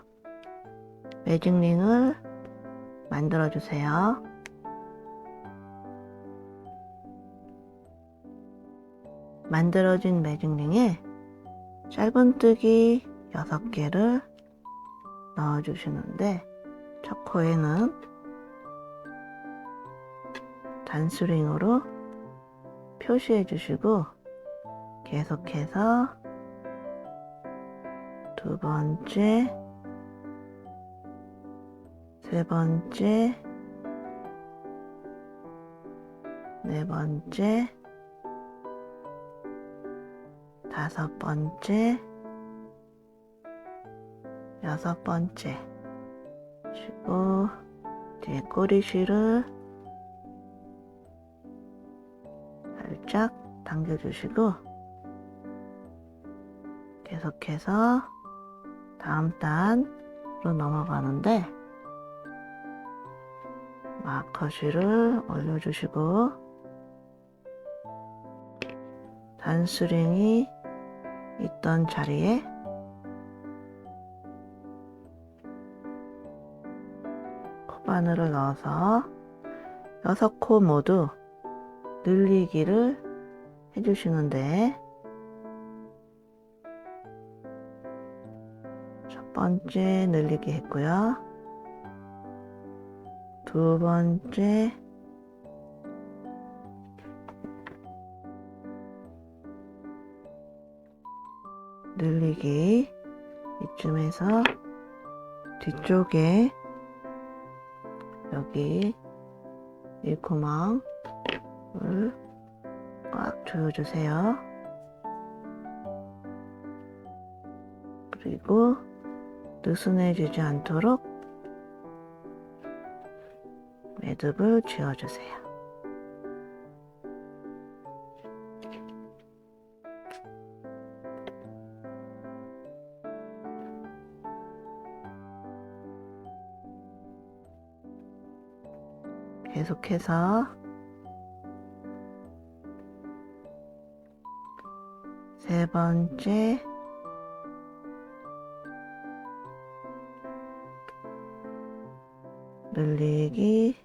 매직링을 만들어 주세요. 만들어진 매직링에 짧은뜨기 6개를 넣어 주시는데 첫 코에는 단수링으로 표시해 주시고 계속해서 두 번째, 세 번째, 네 번째, 다섯 번째, 여섯 번째 쉬고 뒤에 꼬리실을 살짝 당겨주시고 계속해서 다음 단으로 넘어가는데 마커실을 올려주시고 단수링이 있던 자리에 코바늘을 넣어서 6코 모두 늘리기를 해주시는데 첫 번째 늘리기 했고요. 두 번째, 늘리기 이쯤에서 뒤쪽에 여기 이 구멍을 꽉 조여주세요. 그리고 느슨해지지 않도록 매듭을 지어주세요. 계속해서 세 번째, 늘리기,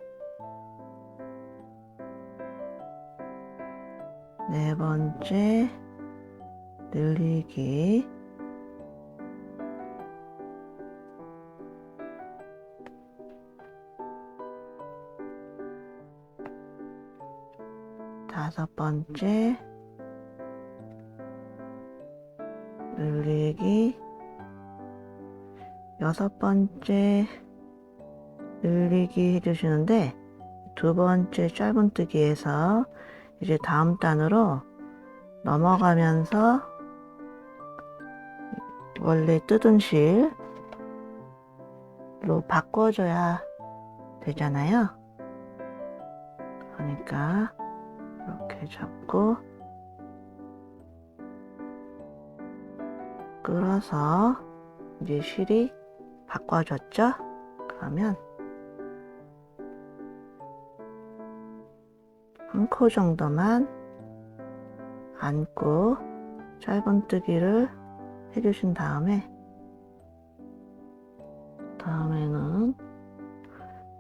네 번째, 늘리기, 다섯 번째, 늘리기, 여섯 번째, 늘리기 해주시는데, 두 번째 짧은뜨기에서 이제 다음 단으로 넘어가면서 원래 뜨던 실로 바꿔줘야 되잖아요. 그러니까 이렇게 잡고 끌어서 이제 실이 바꿔졌죠? 그러면 한 코 정도만 안고 짧은뜨기를 해주신 다음에는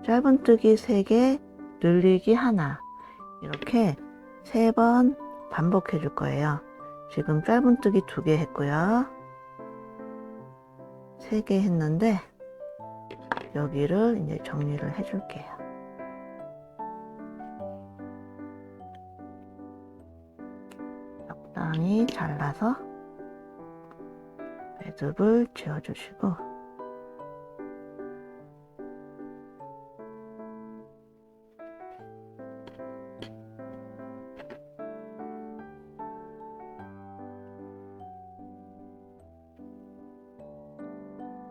짧은뜨기 3개, 늘리기 하나, 이렇게 3번 반복해 줄 거예요. 지금 짧은뜨기 2개 했고요. 3개 했는데 여기를 이제 정리를 해 줄게요. 적당히 잘라서 매듭을 지어주시고,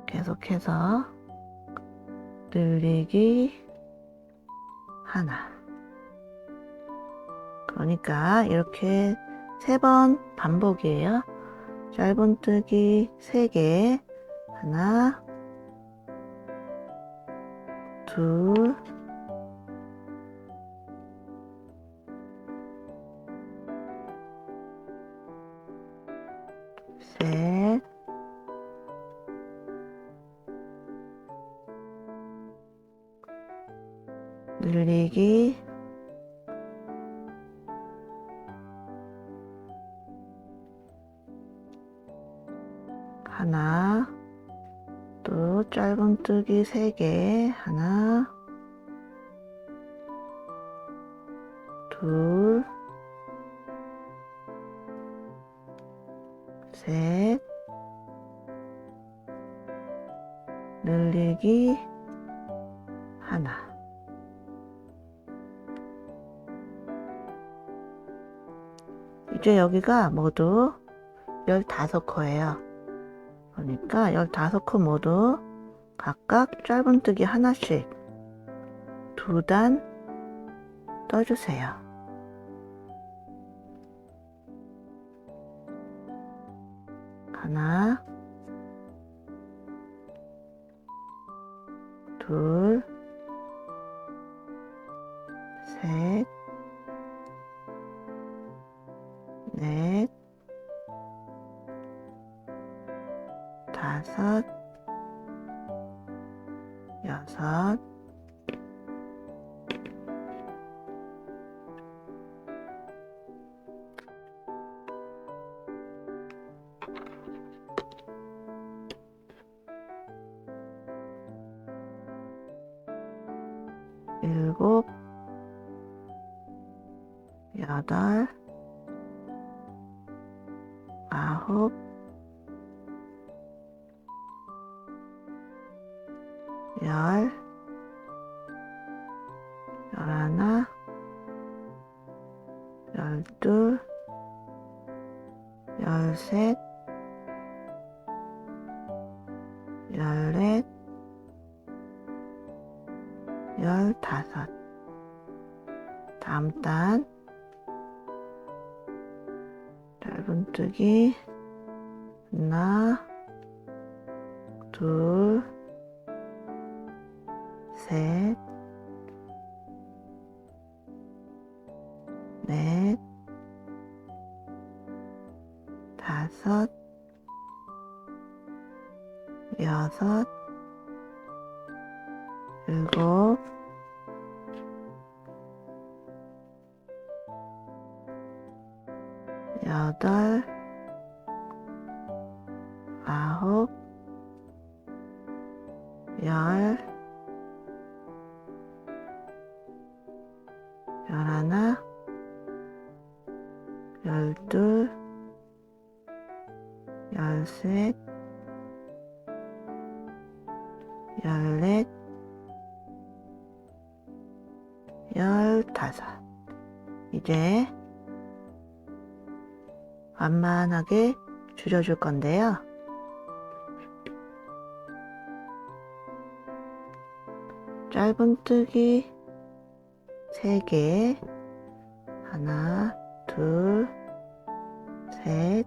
계속해서 늘리기 하나, 그러니까 이렇게 3번 반복이에요. 짧은뜨기 3개, 하나, 둘, 셋, 늘리기 하나, 또 짧은뜨기 3개, 하나, 둘, 셋, 늘리기 하나. 이제 여기가 모두 15코예요. 그러니까 15코 모두 각각 짧은뜨기 하나씩 2단 떠주세요. 하나, 둘, 셋, 넷, 다섯, 여섯, 일곱, 여덟, 아홉, 열, 열하나, 열둘, 열셋, 열넷, 열다섯. 다음 단 짧은뜨기 하나, 둘, 셋, 넷, 다섯, 여섯, 일곱, 여덟, 아홉, 열, 열하나, 열둘, 열셋, 열넷, 열다섯. 이제 완만하게 줄여줄 건데요. 짧은뜨기 3개, 하나, 둘, 셋,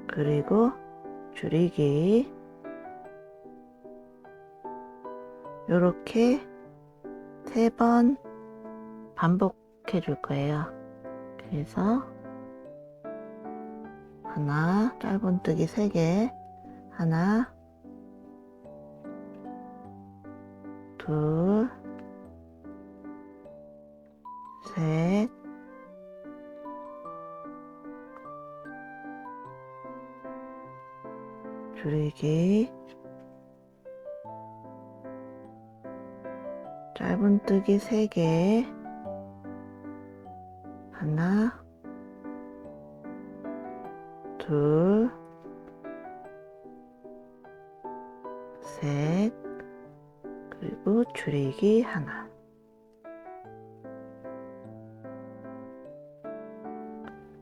그리고 줄이기 요렇게 3번 반복해 줄 거예요. 그래서 하나, 짧은뜨기 3개, 하나, 둘, 셋, 줄이기, 짧은뜨기 3개, 하나, 둘, 셋, 그리고 줄이기 하나.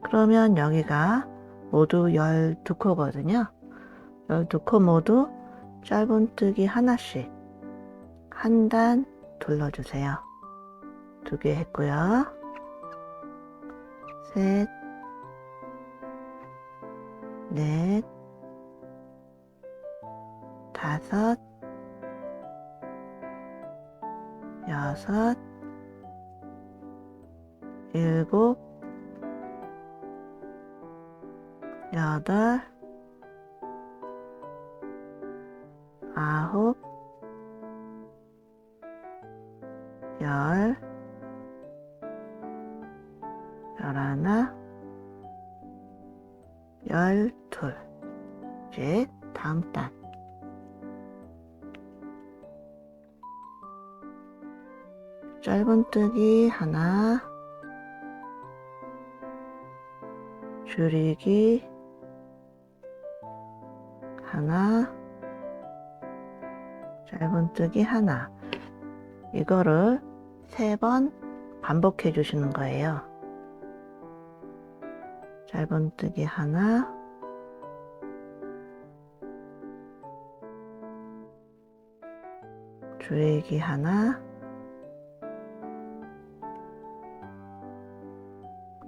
그러면 여기가 모두 12코거든요. 12코 모두 짧은뜨기 하나씩 한 단 둘러주세요. 2개 했고요. 셋, 넷, 다섯, 여섯, 일곱, 여덟, 아홉, 열, 열하나, 열둘. 이제 다음 단. 짧은뜨기 하나, 줄이기 하나, 짧은뜨기 하나. 이거를 3번 반복해 주시는 거예요. 짧은뜨기 하나, 줄이기 하나,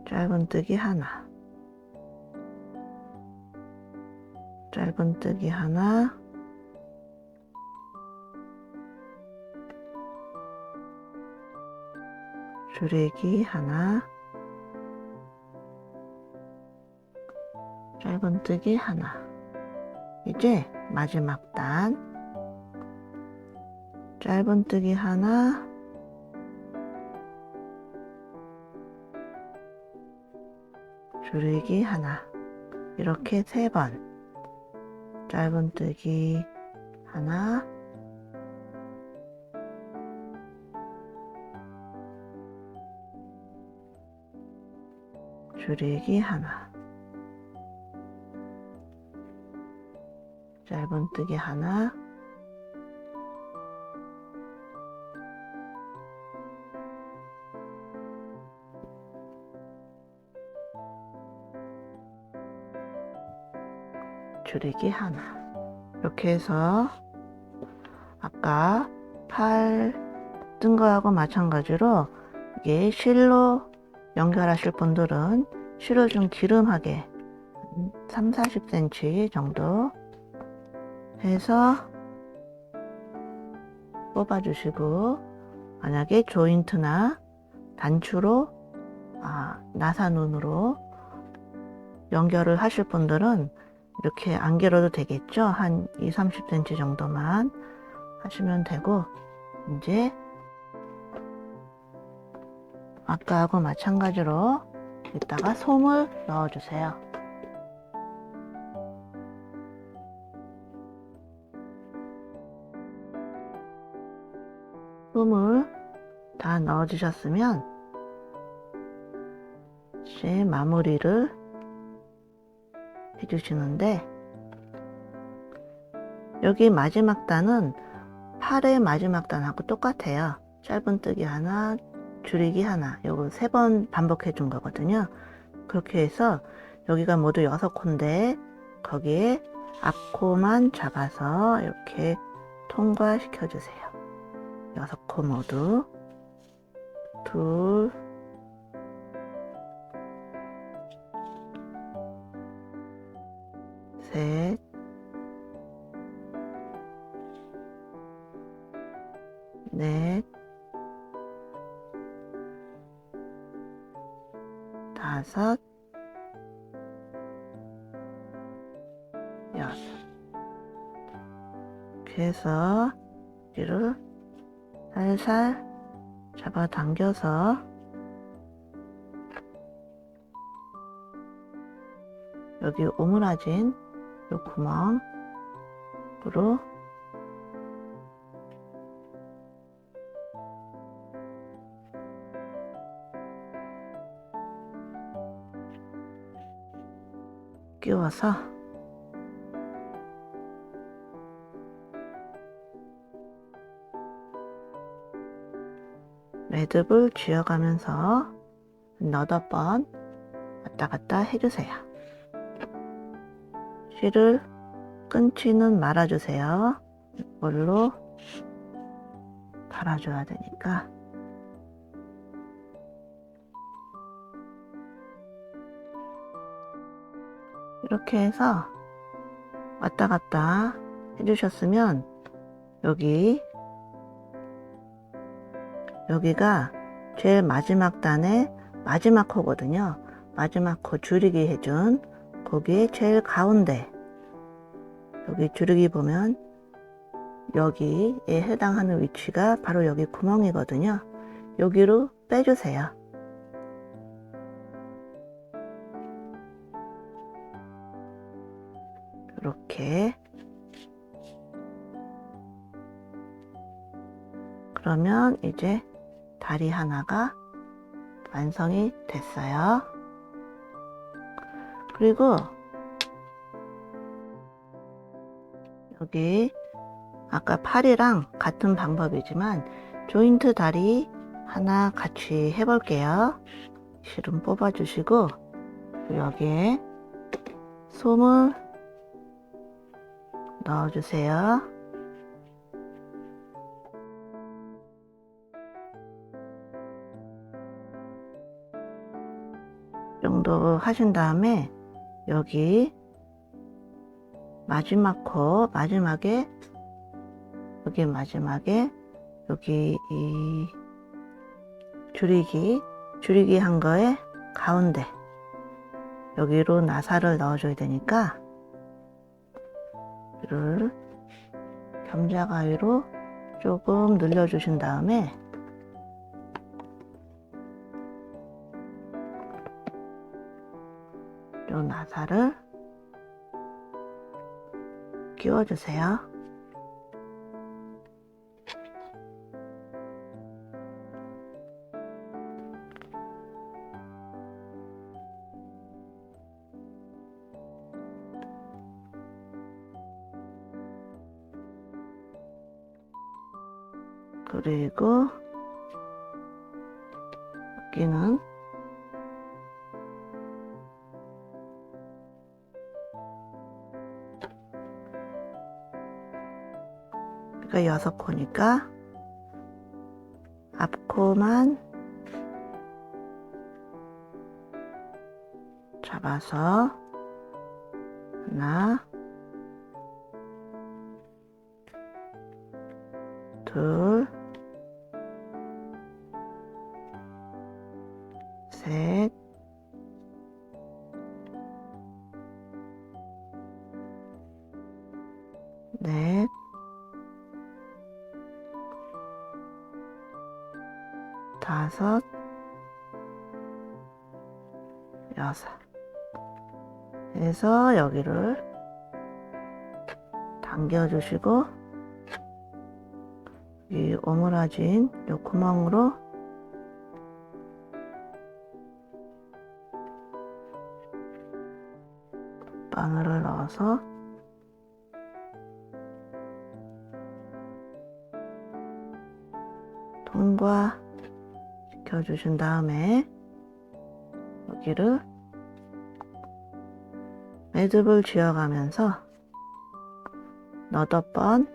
짧은뜨기 하나, 짧은뜨기 하나, 줄이기 하나, 짧은뜨기 하나. 이제 마지막 단. 짧은뜨기 하나, 줄이기 하나. 이렇게 3번. 짧은뜨기 하나, 줄이기 하나, 짧은뜨기 하나, 줄이기 하나. 이렇게 해서 아까 팔 뜬 거하고 마찬가지로 이게 실로 연결하실 분들은 실을 좀 기름하게 30-40cm 정도 해서 뽑아주시고, 만약에 조인트나 단추로 나사눈으로 연결을 하실 분들은 이렇게 안 길어도 되겠죠. 한 20-30cm 정도만 하시면 되고, 이제 아까하고 마찬가지로 이따가 솜을 넣어주세요. 솜을 다 넣어주셨으면 이제 마무리를 해주시는데, 여기 마지막 단은 팔의 마지막 단하고 똑같아요. 짧은뜨기 하나, 줄이기 하나, 요거 3번 반복해 준 거거든요. 그렇게 해서 여기가 모두 6코인데 거기에 앞코만 잡아서 이렇게 통과시켜 주세요. 6코 모두. 둘, 셋, 넷, 다섯, 여섯. 이렇게 해서 뒤를 살살 잡아당겨서 여기 오므라진 요 구멍으로 끼워서 매듭을 쥐어가면서 너댓 번 왔다 갔다 해주세요. 실을 끊지는 말아주세요. 이걸로 달아줘야 되니까. 이렇게 해서 왔다 갔다 해주셨으면 여기가 제일 마지막 단의 마지막 코거든요. 마지막 코 줄이기 해준 거기에 제일 가운데, 여기 줄이기 보면 여기에 해당하는 위치가 바로 여기 구멍이거든요. 여기로 빼주세요. 이렇게. 그러면 이제 다리 하나가 완성이 됐어요. 그리고 여기 아까 팔이랑 같은 방법이지만 조인트 다리 하나 같이 해볼게요. 실은 뽑아주시고 여기에 솜을 넣어주세요. 이 정도 하신 다음에 여기 마지막 코 마지막에 여기 이 줄이기 한 거에 가운데 여기로 나사를 넣어줘야 되니까 이를 겸자가위로 조금 늘려주신 다음에 이 나사를 끼워주세요. 그리고 여기는 여기가 6코니까 앞코만 잡아서 하나, 둘, 셋, 넷, 다섯, 여섯. 해서 여기를 당겨주시고 이 오므라진 요 구멍으로 바늘을 넣어서 통과시켜 주신 다음에 여기를 매듭을 지어가면서 너댓 번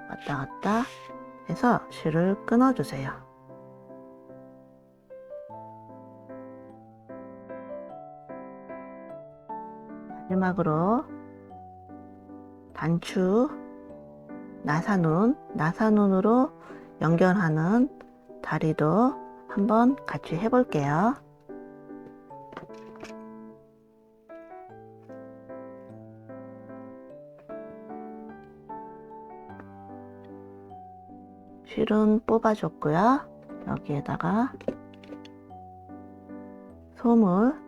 왔다 갔다 해서 실을 끊어주세요. 마지막으로 단추 나사눈으로 연결하는 다리도 한번 같이 해볼게요. 실은 뽑아줬고요. 여기에다가 솜을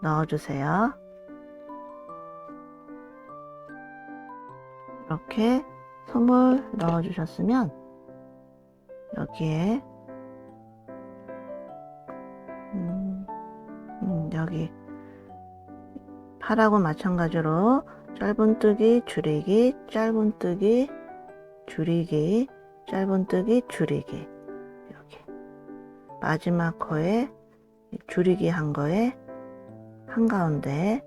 넣어주세요. 이렇게 솜을 넣어주셨으면 여기에 여기 팔하고 마찬가지로 짧은뜨기 줄이기 짧은뜨기 줄이기 짧은뜨기 줄이기 이렇게 마지막 코에 줄이기 한 거에 한가운데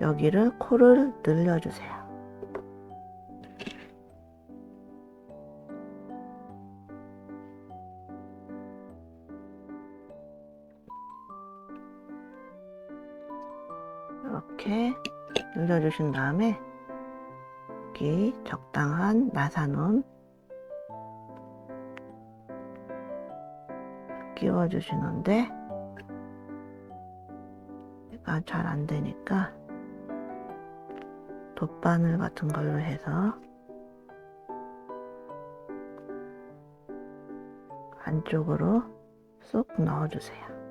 여기를 코를 늘려주세요. 이렇게 늘려주신 다음에 여기 적당한 나사눈 끼워주시는데 얘가 잘 안되니까 돗바늘 같은 걸로 해서 안쪽으로 쏙 넣어주세요.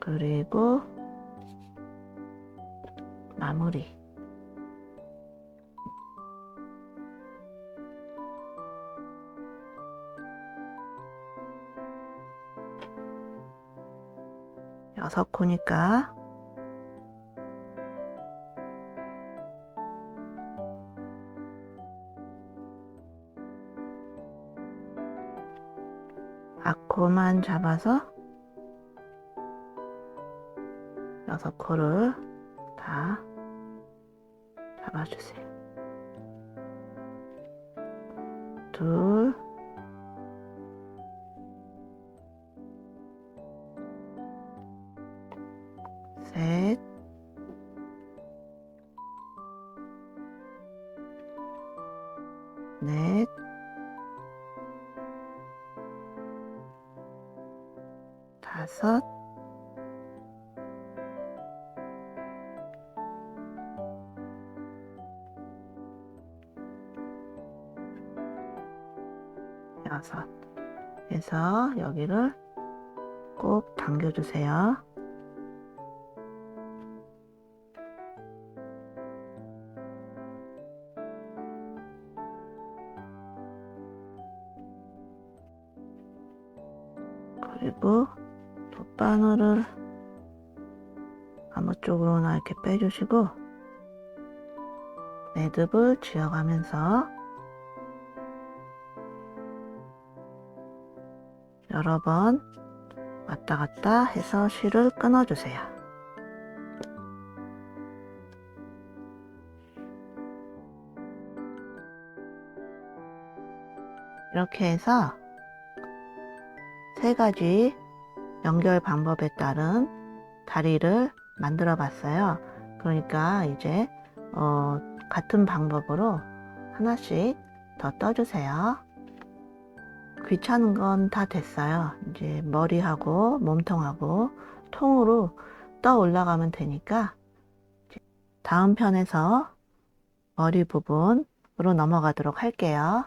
그리고 마무리 여섯 코니까 앞코만 잡아서 6코를 다 잡아주세요. 둘, 셋, 넷, 다섯, 여섯 해서 여기를 꼭 당겨주세요. 그리고 돗바늘을 아무 쪽으로나 이렇게 빼주시고 매듭을 지어가면서 여러 번 왔다 갔다 해서 실을 끊어주세요. 이렇게 해서 3가지 연결 방법에 따른 다리를 만들어 봤어요. 그러니까 이제 같은 방법으로 하나씩 더 떠주세요. 귀찮은 건 다 됐어요. 이제 머리하고 몸통하고 통으로 떠 올라가면 되니까 다음 편에서 머리 부분으로 넘어가도록 할게요.